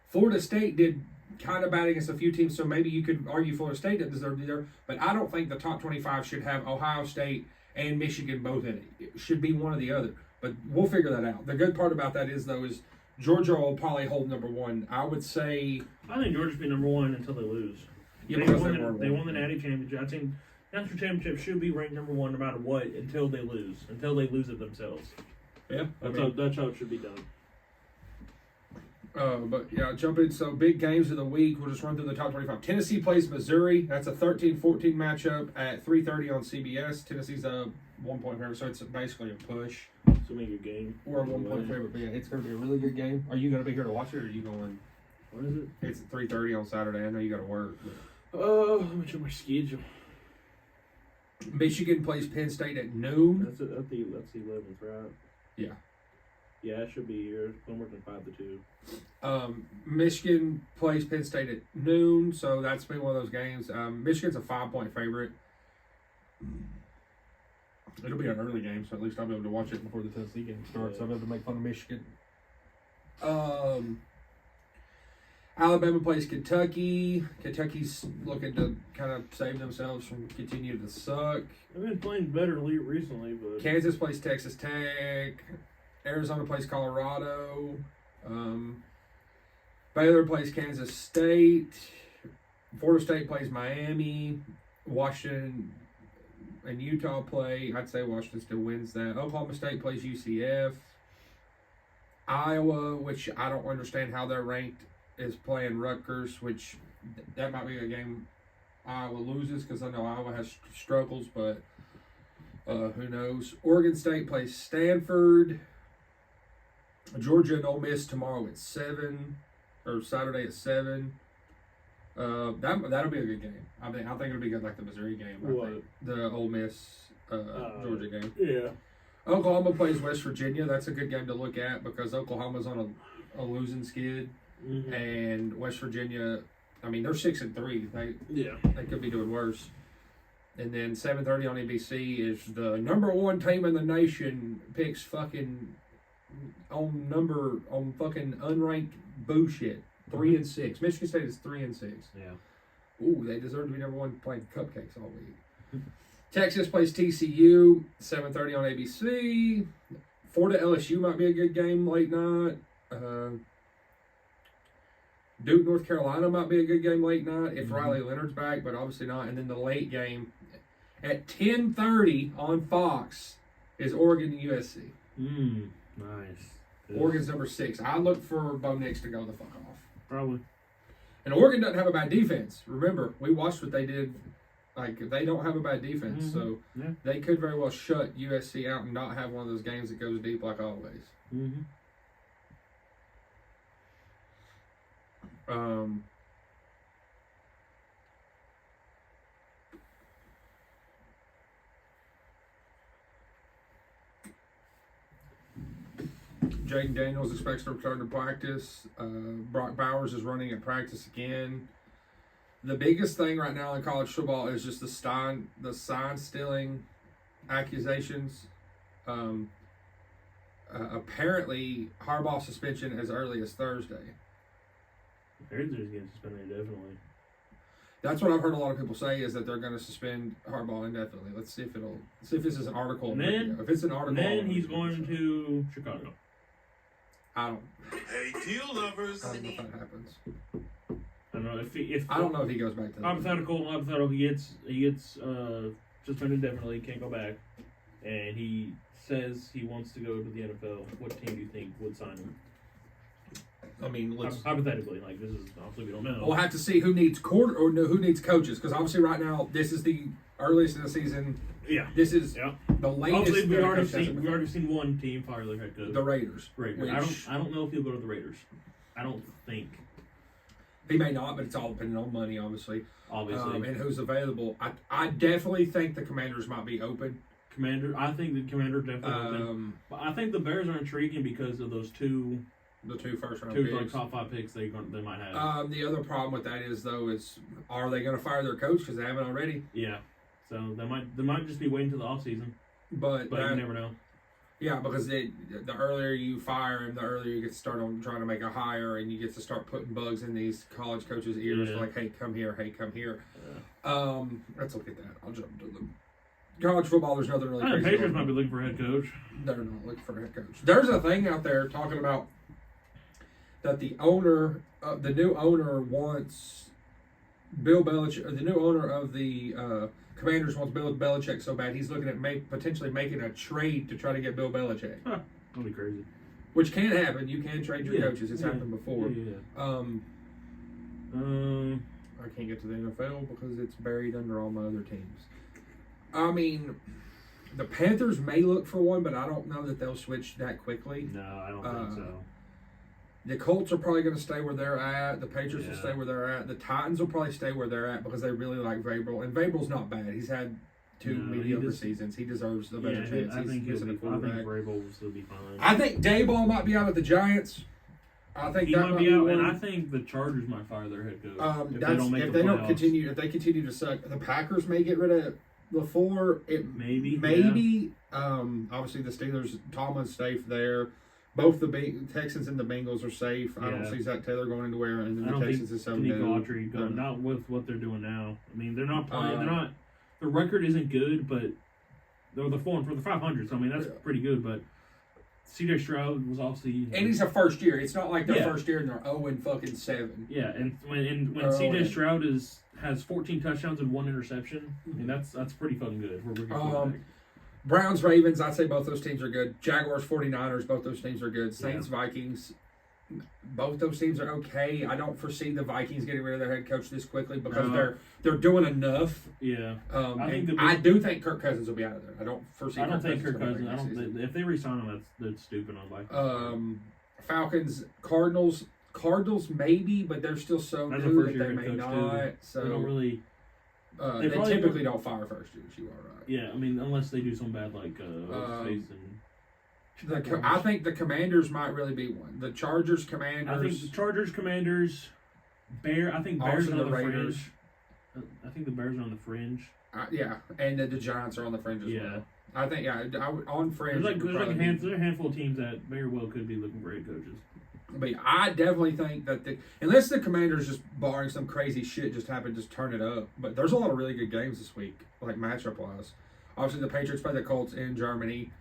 Florida State did kind of bad against a few teams, so maybe you could argue Florida State doesn't deserve either. But I don't think the top 25 should have Ohio State and Michigan both in it. It should be one or the other. But we'll figure that out. The good part about that is Georgia will probably hold number 1. I would say. I think Georgia should be number 1 until they lose. Yeah, they won the Natty Championship. I think National Championship should be ranked number 1 no matter what until they lose. Until they lose it themselves. Yeah, that's how it should be done. But yeah, jump in. So big games of the week. We'll just run through the top 25. Tennessee plays Missouri. That's a 13-14 matchup at 3:30 on CBS. Tennessee's a 1-point favorite, so it's basically a push. It's gonna be a good game. Or a 1-point favorite, but yeah, it's gonna be a really good game. Are you gonna be here to watch it, or are you going? What is it? It's at 3:30 on Saturday. I know you got to work. Let me check my schedule. Michigan plays Penn State at noon. That's the 11th, right? Yeah. Yeah, it should be here. I'm working 5 to 2. Michigan plays Penn State at noon, so that's been one of those games. Michigan's a 5-point favorite. It'll be an early game, so at least I'll be able to watch it before the Tennessee game starts. Yeah. I'll be able to make fun of Michigan. Alabama plays Kentucky. Kentucky's looking to kind of save themselves from continuing to suck. They've been playing better recently, but Kansas plays Texas Tech. Arizona plays Colorado. Baylor plays Kansas State. Florida State plays Miami. Washington and Utah play. I'd say Washington still wins that. Oklahoma State plays UCF. Iowa, which I don't understand how they're ranked, is playing Rutgers, which that might be a game Iowa loses because I know Iowa has struggles, but who knows? Oregon State plays Stanford. Georgia and Ole Miss tomorrow at 7, or Saturday at 7. That'll be a good game. I think it'll be good, like the Missouri game. What? The Ole Miss Georgia game. Yeah. Oklahoma plays West Virginia. That's a good game to look at because Oklahoma's on a losing skid, and West Virginia. I mean, they're 6-3. They could be doing worse. And then 7:30 on NBC is the number 1 team in the nation picks fucking on fucking unranked bullshit. 3-6. Michigan State is 3-6. Yeah. Ooh, they deserve to be number 1 playing cupcakes all week. Texas plays TCU, 7:30 on ABC. Florida LSU might be a good game late night. Duke North Carolina might be a good game late night if Riley Leonard's back, but obviously not. And then the late game at 10:30 on Fox is Oregon and USC. Nice. Oregon's number 6. I look for Bo Nix to go the fuck off. Probably. And Oregon doesn't have a bad defense. Remember, we watched what they did. Like, they don't have a bad defense, so they could very well shut USC out and not have one of those games that goes deep like always. Jaden Daniels expects to return to practice. Brock Bowers is running at practice again. The biggest thing right now in college football is just the sign stealing accusations. Apparently, Harbaugh suspension as early as Thursday. I heard they're getting suspended indefinitely. That's what I've heard a lot of people say is that they're going to suspend Harbaugh indefinitely. Let's see if this is an article. If it's an article, then he's going to Chicago. I don't. Hey, teal lovers. I don't know if that happens. I don't know if I don't know if he goes back to. Hypothetical. He gets suspended indefinitely, can't go back, and he says he wants to go to the NFL. What team do you think would sign him? I mean, hypothetically, like this is obviously we don't know. We'll have to see who needs who needs coaches because obviously right now this is the earliest in the season. Yeah, this is the latest. Obviously, we've already seen one team fire their head coach. The Raiders. I don't know if he'll go to the Raiders. I don't think. He may not, but it's all dependent on money, obviously. And who's available. I definitely think the Commanders might be open. I think the Commander definitely open. But I think the Bears are intriguing because of those two. The 2 first-round picks. 2 like top 5 picks they might have. The other problem with that is are they going to fire their coach because they haven't already? Yeah. So they might just be waiting until the offseason. But you never know. Yeah, because the earlier you fire him, the earlier you get to start on trying to make a hire, and you get to start putting bugs in these college coaches' ears, like, hey, come here, hey, come here. Yeah. Let's look at that. I'll jump to them. College football, there's nothing really crazy. Patriots might be looking for a head coach. They're not looking for a head coach. There's a thing out there talking about that the new owner wants Bill Belichick, or the new owner of the Commanders wants Bill Belichick so bad he's looking at potentially making a trade to try to get Bill Belichick. That'd be crazy. Which can happen. You can trade your coaches. It's happened before. I can't get to the NFL because it's buried under all my other teams. I mean, the Panthers may look for one, but I don't know that they'll switch that quickly. No, I don't think so. The Colts are probably going to stay where they're at. The Patriots will stay where they're at. The Titans will probably stay where they're at because they really like Vrabel. And Vrabel's not bad. He's had 2 mediocre seasons. He deserves the better chance. I think Vrabel will still be fine. I think Dayball might be out at the Giants. I think he might be out, and I think the Chargers might fire their head coach if they don't continue. If they continue to suck, the Packers may get rid of LaFleur. Maybe. Obviously, the Steelers, Tomlin's safe there. Both the Texans and the Bengals are safe. I don't see Zach Taylor going anywhere, and then the Texans is so new. Not with what they're doing now. I mean, they're not playing. They're not. The record isn't good, but they're the 500. So I mean, that's pretty good. But C.J. Stroud was obviously, and he's a first year. It's not like their first year and they're 0-7. Yeah, and when C.J. Stroud has 14 touchdowns and 1 interception, I mean that's pretty fucking good. Browns, Ravens, I'd say both those teams are good. Jaguars, 49ers, both those teams are good. Saints, Vikings, both those teams are okay. I don't foresee the Vikings getting rid of their head coach this quickly because they're doing enough. Yeah, I do think Kirk Cousins will be out of there. I don't foresee. I don't think Kirk Cousins. If they resign him, that's stupid on Vikings. Falcons, Cardinals maybe, but they're still so new that they may not. So they don't really. They typically don't fire first years. You are right. Yeah, I mean, unless they do something bad like I think the Commanders might really be one. The Chargers, Commanders. I think the Chargers, Commanders, I think Bears are on the fringe. I think the Bears are on the fringe. Yeah, and the Giants are on the fringe as well. I think on fringe. There's a handful of teams that very well could be looking for head coaches. But I definitely think that unless the Commanders just barring some crazy shit just happen, just turn it up. But there's a lot of really good games this week, like matchup wise. Obviously, the Patriots play the Colts in Germany.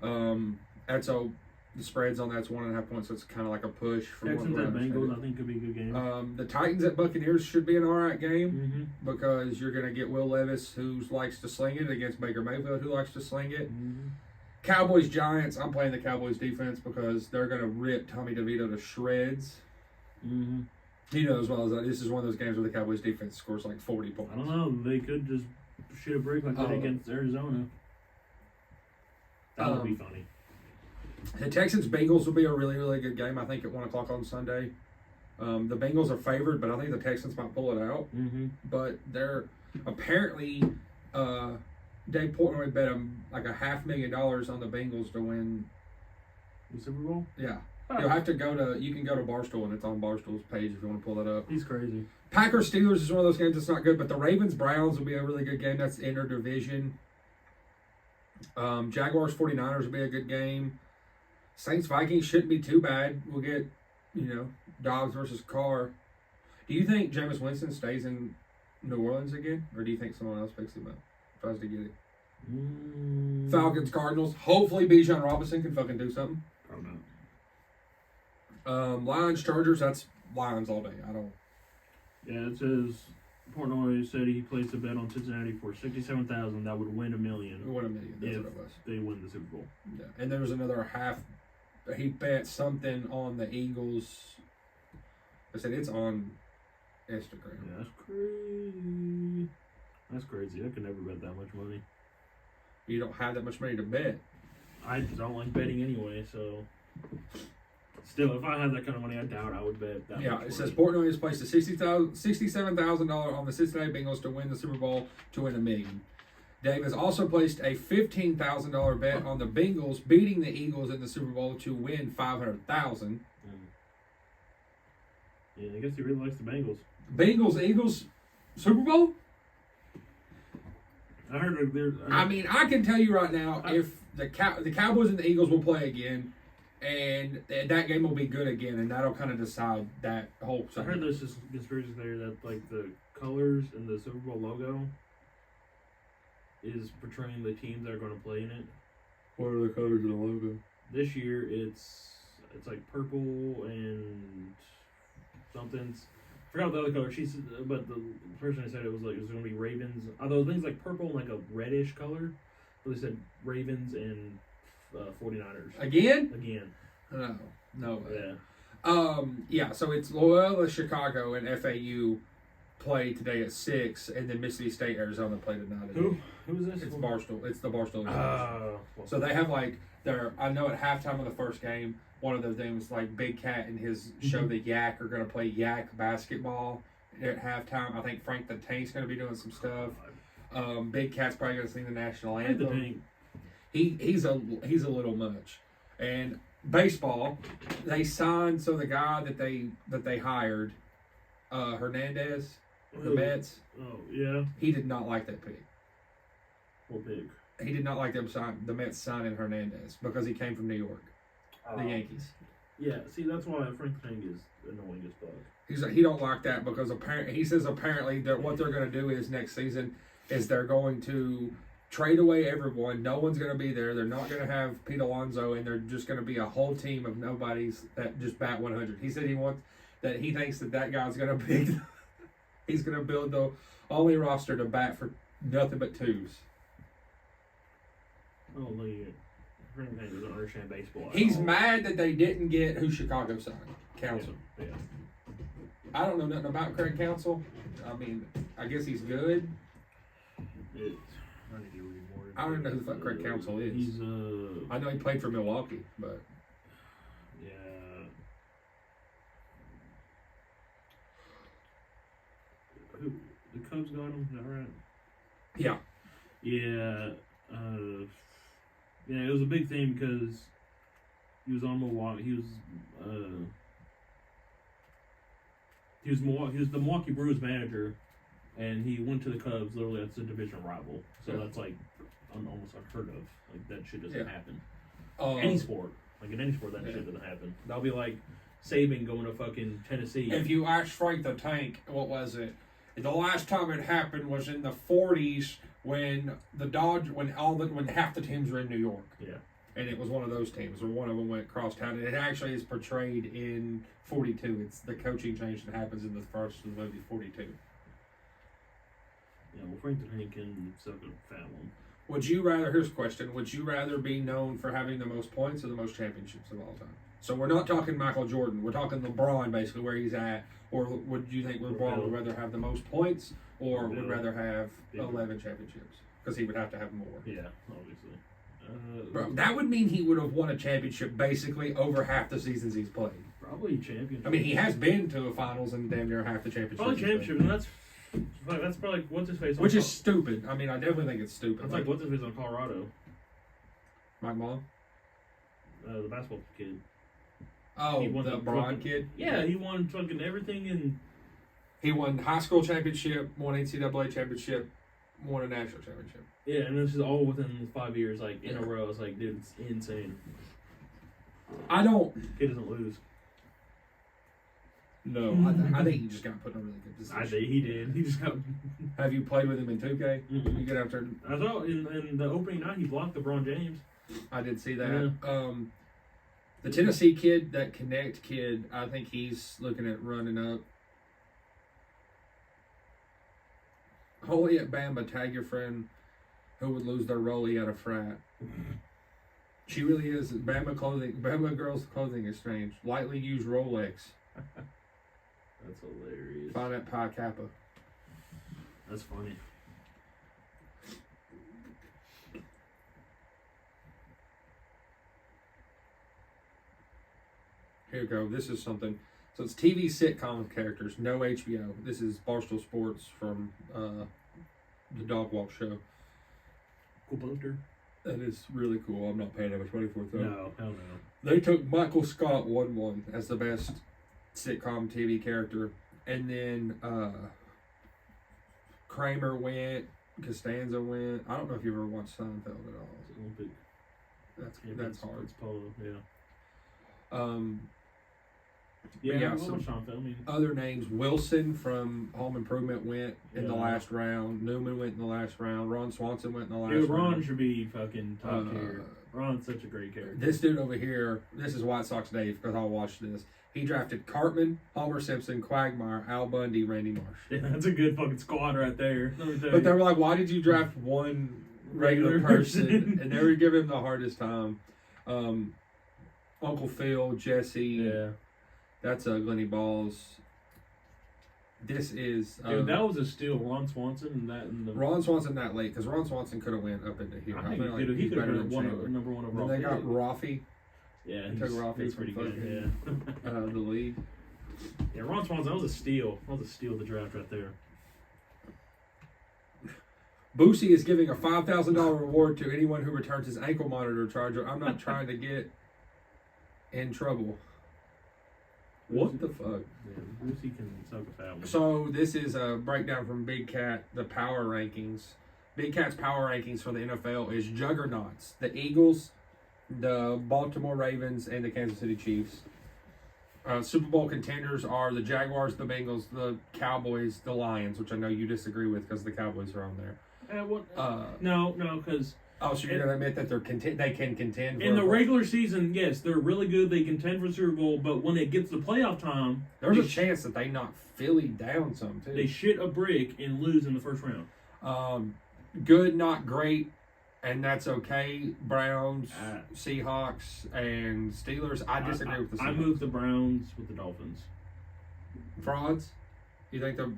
That's the spread's on that's 1.5 points, so it's kind of like a push. Texans at Bengals, I think could be a good game. The Titans at Buccaneers should be an alright game because you're going to get Will Levis, who likes to sling it, against Baker Mayfield, who likes to sling it. Cowboys, Giants, I'm playing the Cowboys defense because they're going to rip Tommy DeVito to shreds. You know as well as that, this is one of those games where the Cowboys defense scores like 40 points. I don't know. They could just shoot a break like that against Arizona. That would be funny. The Texans-Bengals will be a really, really good game, I think, at 1 o'clock on Sunday. The Bengals are favored, but I think the Texans might pull it out. But they're apparently... Dave Portnoy bet like $500,000 on the Bengals to win the Super Bowl. Yeah, you'll have to you can go to Barstool and it's on Barstool's page if you want to pull that up. He's crazy. Packers Steelers is one of those games that's not good, but the Ravens Browns will be a really good game. That's interdivision. Jaguars 49ers will be a good game. Saints Vikings shouldn't be too bad. We'll get Dobbs versus Carr. Do you think Jameis Winston stays in New Orleans again, or do you think someone else picks him up? Tries to get it. Falcons, Cardinals. Hopefully, Bijan Robinson can fucking do something. Probably not. Lions, Chargers. That's Lions all day. I don't. Yeah, it says Portnoy said he placed a bet on Cincinnati for $67,000 that would win $1 million. Win $1 million. That's if what it was. They win the Super Bowl. Yeah, and there was another half. He bet something on the Eagles. I said it's on Instagram. Yeah, that's crazy. That's crazy. I could never bet that much money. You don't have that much money to bet. I don't like betting anyway, so... Still, if I had that kind of money, I doubt I would bet that much money. It says Portnoy has placed a $67,000 on the Cincinnati Bengals to win the Super Bowl to win $1 million. Dave has also placed a $15,000 bet on the Bengals beating the Eagles in the Super Bowl to win $500,000. Yeah, I guess he really likes the Bengals. Bengals, Eagles, Super Bowl? I heard I can tell you right now, if the Cowboys and the Eagles will play again, and that game will be good again, and that'll kind of decide that whole thing. I heard there's this conspiracy theory that like the colors in the Super Bowl logo is portraying the teams that are going to play in it. What are the colors of the logo? This year it's like purple and something's. I forgot what the other color. She said, but the person who said it was going to be Ravens. Although things like purple and like a reddish color, but they said Ravens and 49ers. Again? No. Yeah. So it's Loyola Chicago and FAU play today at 6, and then Mississippi State Arizona play tonight. Who is this? It's Barstool. It's the Barstool. So Well, they have I know at halftime of the first game, one of the things like Big Cat and his show The Yak are going to play Yak basketball at halftime. I think Frank the Tank's going to be doing some stuff. Big Cat's probably going to sing the national anthem. He's a little much. And baseball, they signed the guy that they hired, Hernandez, the Mets. Oh yeah. He did not like that pick. What pick? He did not like the Mets signing Hernandez because he came from New York. The Yankees. Yeah, see, that's why Frank Tank is annoying as fuck. He don't like that because he says apparently that what they're going to do is next season is they're going to trade away everyone. No one's going to be there. They're not going to have Pete Alonso, and they're just going to be a whole team of nobodies that just bat 100. He said he thinks that guy's going to be he's going to build the only roster to bat for nothing but twos. Oh, look at Frank Tank doesn't understand baseball. He's mad that they didn't get who Chicago signed. Counsell. Yeah. I don't know nothing about Craig Counsell. I mean, I guess he's good. I need to read more. I don't know who the fuck Craig Counsell is. He's I know he played for Milwaukee, but yeah. Who, the Cubs got him? Is that right? yeah. Yeah. Yeah, it was a big thing because he was on Milwaukee. He was the Milwaukee Brewers manager, and he went to the Cubs. Literally, that's a division rival. So that's like almost unheard of. Like that shit doesn't happen. Any sport, like in any sport, that shit doesn't happen. That'll be like Saban going to fucking Tennessee. If you ask Frank the Tank, what was it? The last time it happened was in the 40s when when half the teams were in New York. Yeah. And it was one of those teams where one of them went cross town. And it actually is portrayed in 42. It's the coaching change that happens in the first of the movie 42. Yeah, well, Frank the Tank can suck a fat one. Would you rather, here's a question, would you rather be known for having the most points or the most championships of all time? So we're not talking Michael Jordan. We're talking LeBron, basically, where he's at. Or would you think LeBron would rather have the most points or would rather have 11 championships? Because he would have to have more. Yeah, obviously. Bro, that would mean he would have won a championship basically over half the seasons he's played. Probably championship. I mean, he has been to a finals and damn near half the championships. Probably championship, and that's probably what's his face. Which is stupid. I mean, I definitely think it's stupid. That's like what's his face on Colorado. Mike Mullen? The basketball kid. Oh, the Braun kid? Yeah, he won fucking everything, and he won high school championship, won NCAA championship, won a national championship. Yeah, and this is all within 5 years, like in a row. It's like, dude, it's insane. He doesn't lose. No, I think he just got put in a really good position. I think he did. He just got. Have you played with him in 2K? Mm-hmm. You get after. I thought in the opening night he blocked LeBron James. I did see that. The Tennessee kid, that Connect kid, I think he's looking at running up. Holy at Bama, tag your friend who would lose their rollie at a frat. She really is. Bama girls clothing exchange. Lightly used Rolex. That's hilarious. Find at Pi Kappa. That's funny. Here we go. This is something. So it's TV sitcom characters. No HBO. This is Barstool Sports from the Dog Walk show. Cool poster. That is really cool. I'm not paying that much money for it, though. No, hell no. They took Michael Scott won one as the best sitcom TV character. And then Kramer went. Costanza went. I don't know if you ever watched Seinfeld at all. That's hard. It's polo, yeah. Yeah, some Seinfeld. I mean, other names. Wilson from Home Improvement went in the last round. Newman went in the last round. Ron Swanson went in the last round. Ron should be fucking top tier. Ron's such a great character. This dude over here, this is White Sox Dave, because I'll watch this. He drafted Cartman, Homer Simpson, Quagmire, Al Bundy, Randy Marsh. Yeah, that's a good fucking squad right there. But they were like, why did you draft one regular person? And they were giving him the hardest time. Uncle Phil, Jesse. Yeah. That's Glenny Balls. This is... Dude, that was a steal. Ron Swanson Ron Swanson that late, because Ron Swanson could have went up into here. I think he could have been number one overall. Then they got Rafi. Yeah, he took Rafi pretty good. Yeah. The lead. Yeah, Ron Swanson, that was a steal. That was a steal of the draft right there. Boosie is giving a $5,000 reward to anyone who returns his ankle monitor charger. I'm not trying to get in trouble. What the fuck? Yeah, Boosie can suck a fat one. So this is a breakdown from Big Cat, the power rankings. Big Cat's power rankings for the NFL is juggernauts. The Eagles, the Baltimore Ravens, and the Kansas City Chiefs. Super Bowl contenders are the Jaguars, the Bengals, the Cowboys, the Lions, which I know you disagree with because the Cowboys are on there. No, because... Oh, so you're going to admit that they can contend? In the regular season, yes, they're really good. They contend for the Super Bowl, but when it gets to playoff time... There's a chance that they knock Philly down some, too. They shit a brick and lose in the first round. Good, not great. and that's okay. Browns, Seahawks, and Steelers. I disagree with the Seahawks. I moved the Browns with the Dolphins. Frauds? You think they're...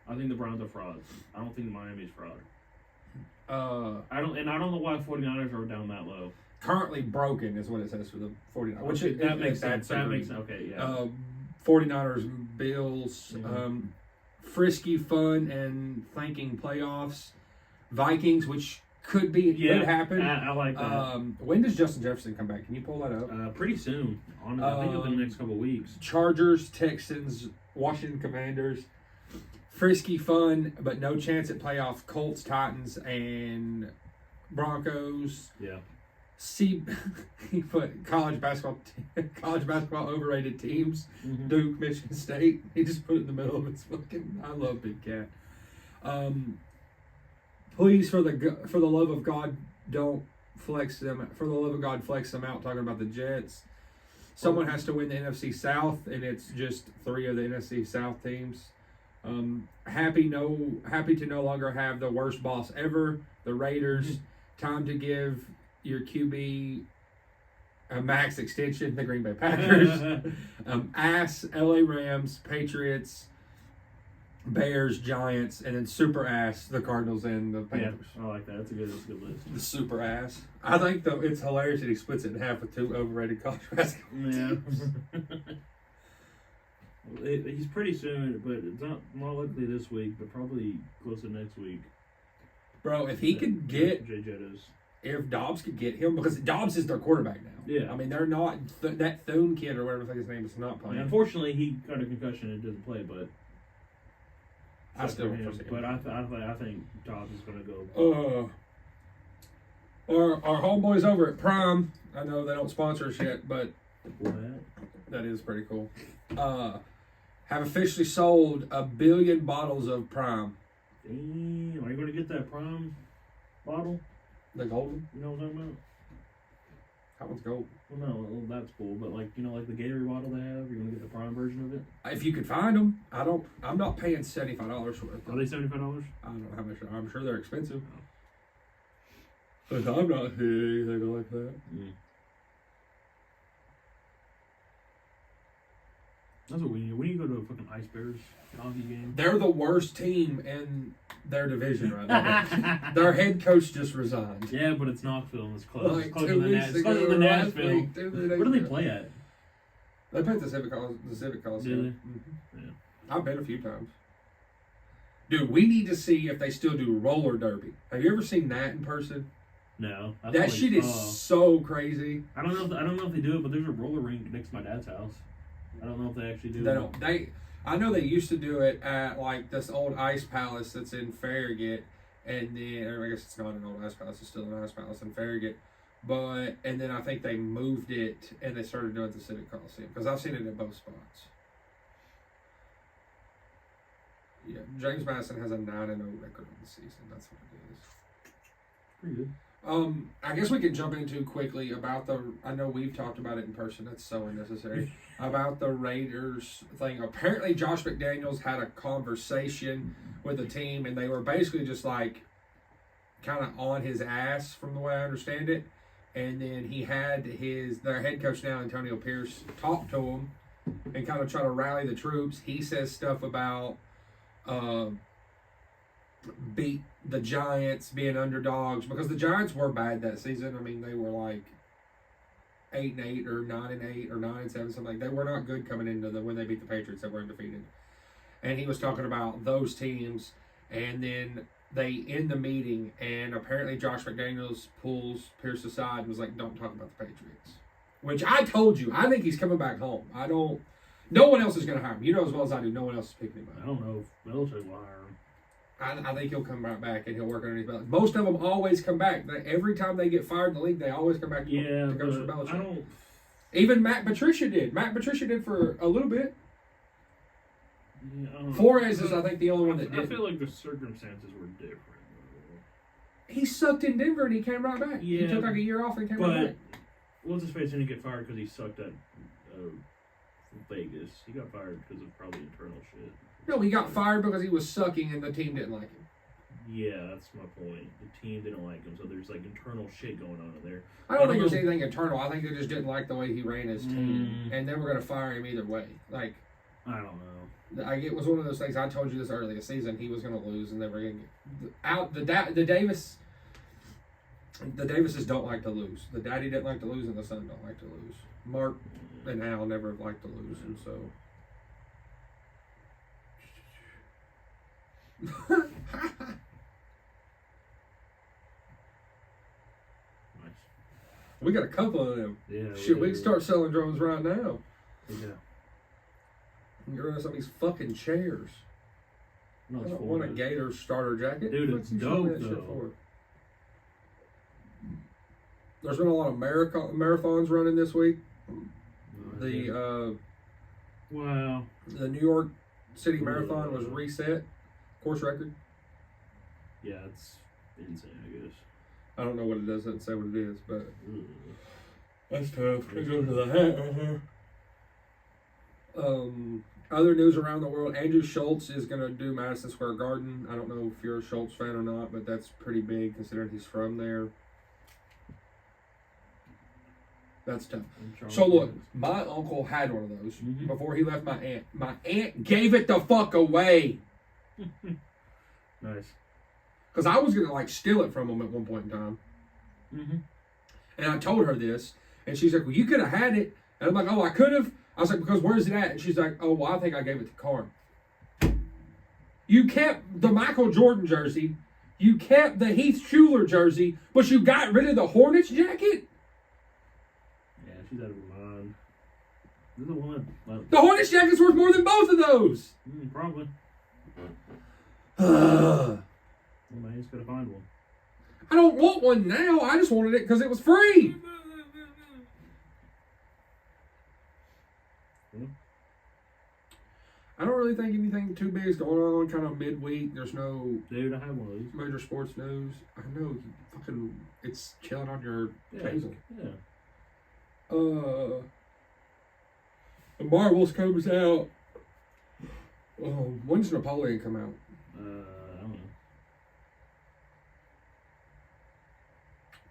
I think the Browns are frauds. I don't think Miami's fraud. I don't know why 49ers are down that low. Currently broken is what it says for the 49ers. Which that makes sense. That makes sense. Okay, yeah. 49ers, Bills, frisky, fun, and thinking playoffs. Vikings, which could happen. I like that. When does Justin Jefferson come back? Can you pull that up? Pretty soon. I think within the next couple of weeks. Chargers, Texans, Washington Commanders. Frisky, fun, but no chance at playoff. Colts, Titans, and Broncos. Yeah. He put college basketball overrated teams. Mm-hmm. Duke, Michigan State. He just put it in the middle of his fucking. I love Big Cat. Please, for the love of God, don't flex them. For the love of God, flex them out. Talking about the Jets. Someone has to win the NFC South, and it's just 3 of the NFC South teams. Happy to no longer have the worst boss ever, the Raiders. Time to give your QB a max extension, the Green Bay Packers. LA Rams, Patriots, Bears, Giants, and then super ass, the Cardinals and the Panthers. Yeah, I like that. That's a good list. The super ass. I think though it's hilarious that he splits it in half with 2 overrated college basketball teams. He's pretty soon, but it's not likely this week, but probably close to next week. Bro, if he could get Jay Jettas. If Dobbs could get him, because Dobbs is their quarterback now. Yeah. I mean, they're not, that Thune kid or whatever the fuck his name is not playing. Unfortunately, he got a concussion and didn't play, but I still don't foresee him. But I think Dobbs is going to go. Our homeboys over at Prime, I know they don't sponsor us yet, but that is pretty cool. Have officially sold 1 billion bottles of Prime. Damn, are you going to get that Prime bottle? The golden? You know what I'm talking about? That one's gold. Well, no, that's cool. But like the Gatorade bottle they have, you're gonna get the Prime version of it. If you could find them, I'm not paying $75 for it. Are they $75? I don't know how much. I'm sure they're expensive. But I'm not seeing anything like that. That's what we need. We need to go to a fucking Ice Bears hockey game. They're the worst team in their division right now. Their head coach just resigned. Yeah, but it's Knoxville and it's close. Like it's closer than Nashville. Where do they play at? They play at the Civic Coliseum. Do they? Mm-hmm. Yeah. I've been a few times. Dude, we need to see if they still do roller derby. Have you ever seen that in person? No. That shit is so crazy. I don't know if they do it, but there's a roller rink next to my dad's house. I don't know if they actually do it. I know they used to do it at like this old ice palace that's in Farragut, and then or I guess it's not an old ice palace; it's still an ice palace in Farragut. And then I think they moved it and they started doing it at the Civic Coliseum because I've seen it in both spots. Yeah, James Madison has a 9-0 record on the season. That's what it is. Pretty good. I guess we can jump into quickly about I know we've talked about it in person. That's so unnecessary. About the Raiders thing. Apparently, Josh McDaniels had a conversation with the team, and they were basically just like kind of on his ass, from the way I understand it. And then he had their head coach now, Antonio Pierce, talk to him and kind of try to rally the troops. He says stuff about beat the Giants being underdogs because the Giants were bad that season. I mean, they were like 8-8 or 9-8 or 9-7, something like that. They were not good coming into when they beat the Patriots that were undefeated. And he was talking about those teams, and then they end the meeting, and apparently Josh McDaniels pulls Pierce aside and was like, "Don't talk about the Patriots." Which I told you, I think he's coming back home. No one else is going to hire him. You know as well as I do, no one else is picking him up. I don't know if Belichick will hire him. I think he'll come right back and he'll work underneath Belichick. Most of them always come back. Every time they get fired in the league, they always come back to coach for Belichick. Even Matt Patricia did. Matt Patricia did for a little bit. Yeah, Flores is, I think, the only one that did. I feel like the circumstances were different. He sucked in Denver and he came right back. Yeah, he took like a year off and came right back. What's his face didn't get fired because he sucked at Vegas. He got fired because of probably internal shit. No, he got fired because he was sucking and the team didn't like him. Yeah, that's my point. The team didn't like him, so there's like internal shit going on in there. I don't think there's anything internal. I think they just didn't like the way he ran his team, and they were going to fire him either way. Like, I don't know. It was one of those things. I told you this early in the season. He was going to lose, and they were going to get out. The Davis. The Davises don't like to lose. The daddy didn't like to lose, and the son don't like to lose. Mark and Al never have liked to lose, and so. Nice. We got a couple of them. Yeah. Shit, we can start selling drones right now. Yeah. Get rid of some of these fucking chairs. No, I it's don't for want a it. Gator starter jacket. Dude, What's it's you showing dope, that shit though. for? There's been a lot of marathons running this week. Wow. The New York City Marathon was reset, course record. Yeah, it's insane, I guess. I don't know what it is. It doesn't say what it is, but Ugh. that's tough. It goes to the hat right here. Other news around the world: Andrew Schultz is going to do Madison Square Garden. I don't know if you're a Schultz fan or not, but that's pretty big considering he's from there. That's tough. So look, my uncle had one of those before he left my aunt. My aunt gave it the fuck away. Nice. Because I was going to like steal it from him at one point in time. And I told her this. And she's like, well, you could have had it. And I'm like, oh, I could have. I was like, because where's it at? And she's like, oh, well, I think I gave it to Carm. You kept the Michael Jordan jersey. You kept the Heath Schuler jersey. But you got rid of the Hornets jacket? Yeah, she's out of her mind. This is the one. The Hornets jacket's worth more than both of those. Probably. Ugh. Well, man, he's got to find one. I don't want one now. I just wanted it because it was free. I don't really think anything too big is going on. Kind of midweek. There's no Dude, I have one of these. major sports news. I know you fucking. It's chilling on your table. Yeah. The Marvels comes out. When's Napoleon come out? I don't know.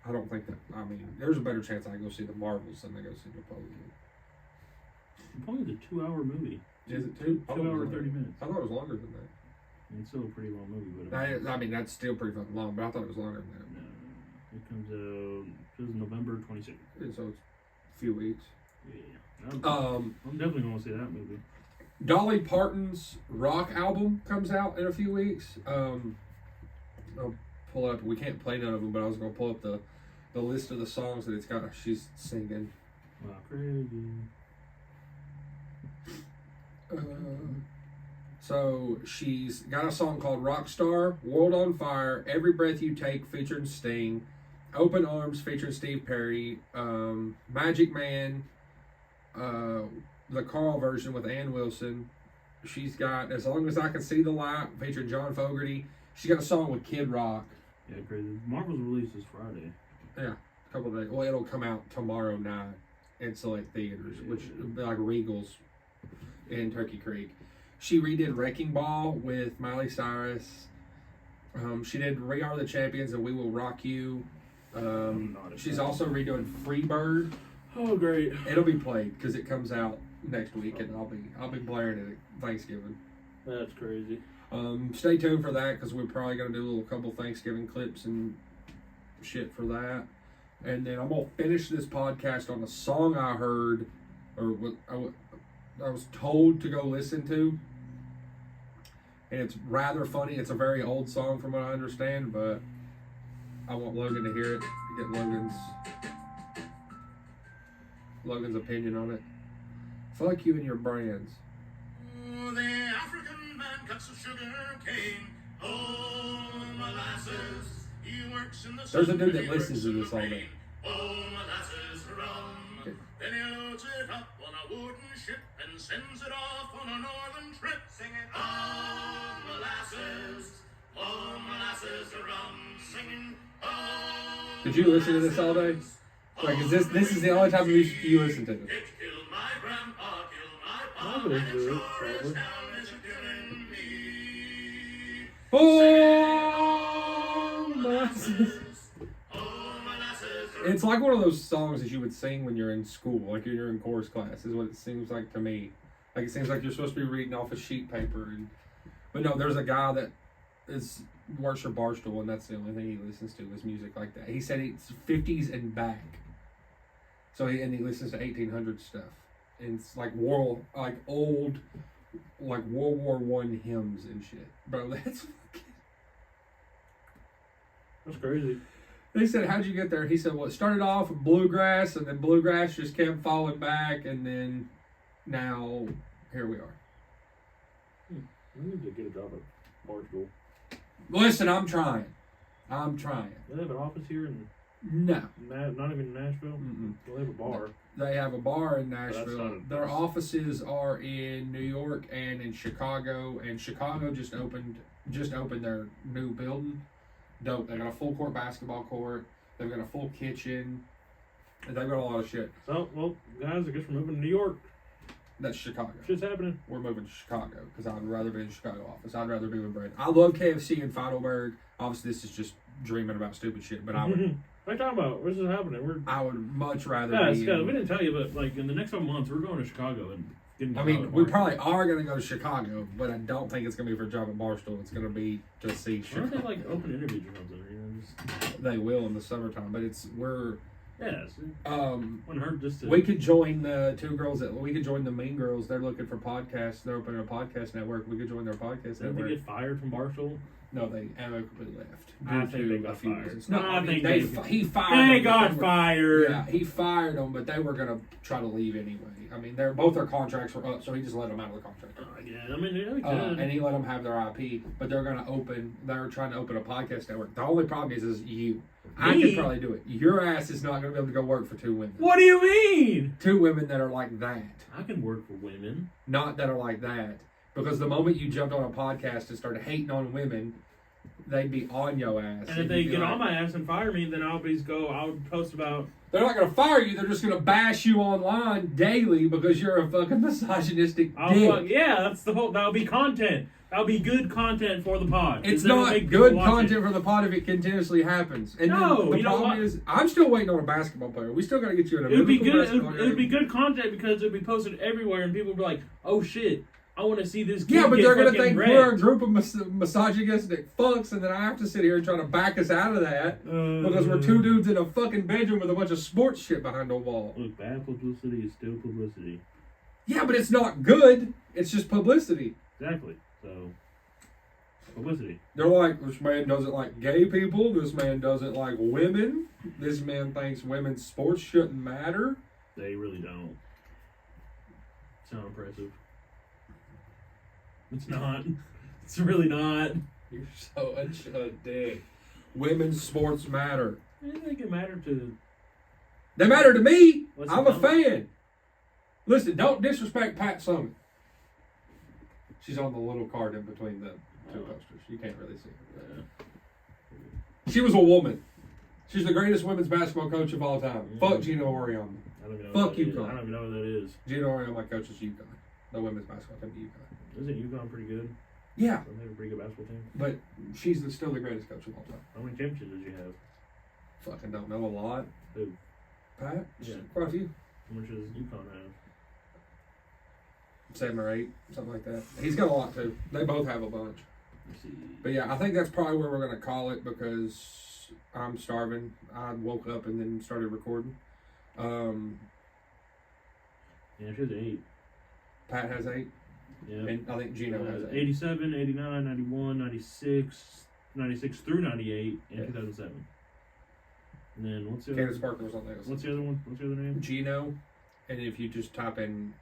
I don't think that. I mean, there's a better chance I go see the Marvels than I go see Napoleon. Probably a 2-hour movie. Is it two? 2 hours, 30 minutes. I thought it was longer than that. It's still a pretty long movie, but I mean, that's still pretty fucking long, but I thought it was longer than that. no, it comes out. It was November 26th. And so it's a few weeks. Yeah. I'm definitely going to see that movie. Dolly Parton's rock album comes out in a few weeks. I'll pull up. We can't play none of them, but I was going to pull up the list of the songs that it's got. She's singing. Wow, crazy. So she's got a song called Rockstar, World on Fire, Every Breath You Take featuring Sting, Open Arms featuring Steve Perry, Magic Man, the Carl version with Ann Wilson. She's got As Long As I Can See the Light featuring John Fogerty. She's got a song with Kid Rock. Yeah, crazy. Marvel's release is Friday. Yeah, a couple of days. Well, it'll come out tomorrow night in select theaters, which would be like Regal's in Turkey Creek. She redid Wrecking Ball with Miley Cyrus. She did We Are the Champions and We Will Rock You. She's also redoing Freebird. Oh, great! It'll be played because it comes out next week, and I'll be blaring it at Thanksgiving. That's crazy. Stay tuned for that because we're probably gonna do a little couple Thanksgiving clips and shit for that. And then I'm gonna finish this podcast on a song I heard, or what I was told to go listen to. And it's rather funny. It's a very old song from what I understand, but I want Logan to hear it, get Logan's opinion on it. Fuck you and your brands. Oh, the African man cuts of sugar cane. Oh, molasses. He works in the There's a sun, dude that he listens works to in this the all rain. day. Oh, molasses rum. Then he loads it up on a wooden ship and sends it off on a northern trip. Sing it. Oh, molasses. Oh, molasses rum. Singing. Oh, Did you listen to this all day? Like, is this is the only time you listen to it? It killed my grandpa, killed my I pa, would and it do it, sure is probably. down as a killing me. Oh! It's like one of those songs that you would sing when you're in school, like you're in chorus class, is what it seems like to me. Like, it seems like you're supposed to be reading off a sheet paper. But no, there's a guy that works for Barstool, and that's the only thing he listens to is music like that. He said it's 50s and back. So he listens to 1800 stuff. And it's like old, like World War I hymns and shit. Bro, that's crazy. They said, how'd you get there? He said, well, it started off with bluegrass, and then bluegrass just kept falling back, and then now here we are. I need to get a job at Barstool. Listen, I'm trying. Do they have an office here in No. not even in Nashville? Mm-mm. Well, they have a bar. They have a bar in But that's Nashville. not Their offices are in New York and in Chicago. And Chicago just opened their new building. Dope. They got a full court basketball court. They've got a full kitchen. They've got a lot of shit. So, well, guys, I guess we're moving to New York. That's Chicago. Shit's happening. We're moving to Chicago because I'd rather be in the Chicago office. I'd rather be with Brandon. I love KFC in Heidelberg. Obviously, this is just dreaming about stupid shit, but I would. What are you talking about? What's happening? I would much rather be. Yeah, we didn't tell you, but like in the next couple months, we're going to Chicago and getting. I mean, we probably are going to go to Chicago, but I don't think it's going to be for a job at Barstool. It's going to be to see Why don't Chicago. they like open interviews or something? They will in the summertime, but we're. Yes. Wouldn't hurt just to. We could join the we could join the Mean Girls. They're looking for podcasts. They're opening a podcast network. We could join their podcast Didn't network. they get fired from Barstool? No, they amicably left. I think they got fired. Reasons. No, I think he fired. They them, got but fired. Yeah, he fired them, but they were gonna try to leave anyway. I mean, both their contracts were up, so he just let them out of the contract. Yeah, I mean, yeah, we could. And he let them have their IP, but they're trying to open a podcast network. The only problem is you. I could probably do it. Your ass is not going to be able to go work for two women. What do you mean? Two women that are like that. I can work for women. Not that are like that. Because the moment you jumped on a podcast and started hating on women, they'd be on your ass. And if they get on my ass and fire me, then I'll post about... They're not going to fire you. They're just going to bash you online daily because you're a fucking misogynistic dick. Yeah, that'll be content. That'll be good content for the pod. It's not good content for the pod if it continuously happens. And no, the problem is, I'm still waiting on a basketball player. We still got to get you in a It would be good content because it would be posted everywhere and people would be like, oh shit, I want to see this kid. Yeah, but they're going to think wrecked. we're a group of misogynistic fucks, and then I have to sit here and try to back us out of that because we're two dudes in a fucking bedroom with a bunch of sports shit behind a wall. Look, bad publicity is still publicity. Yeah, but it's not good. It's just publicity. Exactly. So, publicity. They're like, this man doesn't like gay people. This man doesn't like women. This man thinks women's sports shouldn't matter. They really don't. Sound impressive. It's not. It's really not. You're such a dick. Women's sports matter. I think it matter to... They matter to me. Listen, I'm a fan. Listen, don't disrespect Pat Summit. She's on the little card in between the two posters. You can't really see her. Yeah. She was a woman. She's the greatest women's basketball coach of all time. Fuck Gino Oriama. Fuck UConn. I don't even know what that is. Gino Oriama coaches UConn. The women's basketball team UConn. Isn't UConn pretty good? Yeah. Don't they have a pretty good basketball team? But she's still the greatest coach of all time. How many championships did you have? Fucking don't know a lot. Who? Pat? Yeah. Quite a few. How much does UConn have? 7 or 8, something like that. He's got a lot too. They both have a bunch. Let's see. But yeah, I think that's probably where we're going to call it because I'm starving. I woke up and then started recording. Yeah, she has 8. Pat has 8. Yeah. And I think Gino has 8. 87, 89, 91, 96, 96 through 98, and Yeah. 2007. And then what's the Candace other? Parker was on there. What's the other one? What's the other name? Gino. And if you just type in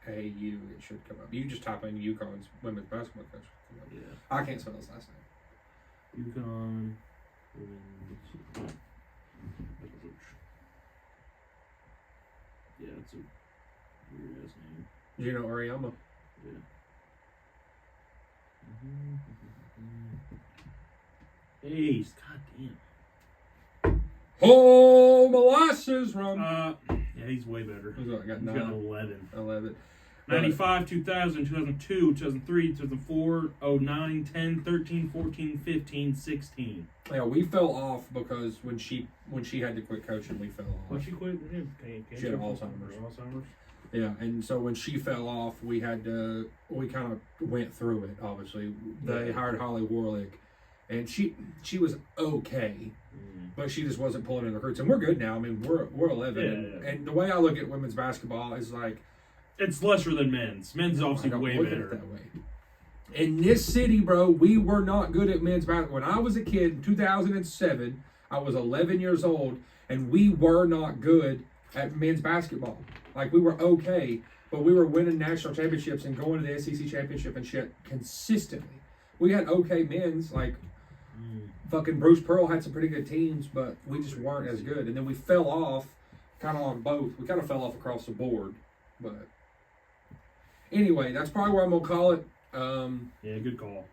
AU, it should come up. You just type in UConn's women's basketball coach. Yeah. I can't spell his last name. UConn. Yeah, it's a weird ass name. Gino Oriama. Yeah. Ace, goddamn. Oh, molasses rum. Yeah, he's way better. Who's got? Got He's 9. got 11. 11. 95, 2000, 2002, 2003, 2004, 09, 10, 13, 14, 15, 16. Yeah, we fell off because when she had to quit coaching, we fell off. Well, she quit. She had Alzheimer's. Alzheimer's. Yeah, and so when she fell off, we kind of went through it. Obviously, they hired Holly Warlick, and she was okay, but she just wasn't pulling in recruits. And we're good now. I mean, we're 11, and the way I look at women's basketball is like it's lesser than men's. Men's is obviously way look better. At it that way. In this city, bro, we were not good at men's basketball. When I was a kid in 2007, I was 11 years old, and we were not good at men's basketball. Like, we were okay, but we were winning national championships and going to the SEC championship and shit consistently. We had okay men's, like, fucking Bruce Pearl had some pretty good teams, but we just weren't as good. And then we fell off kind of on both. We kind of fell off across the board. But anyway, that's probably where I'm going to call it. Yeah, good call.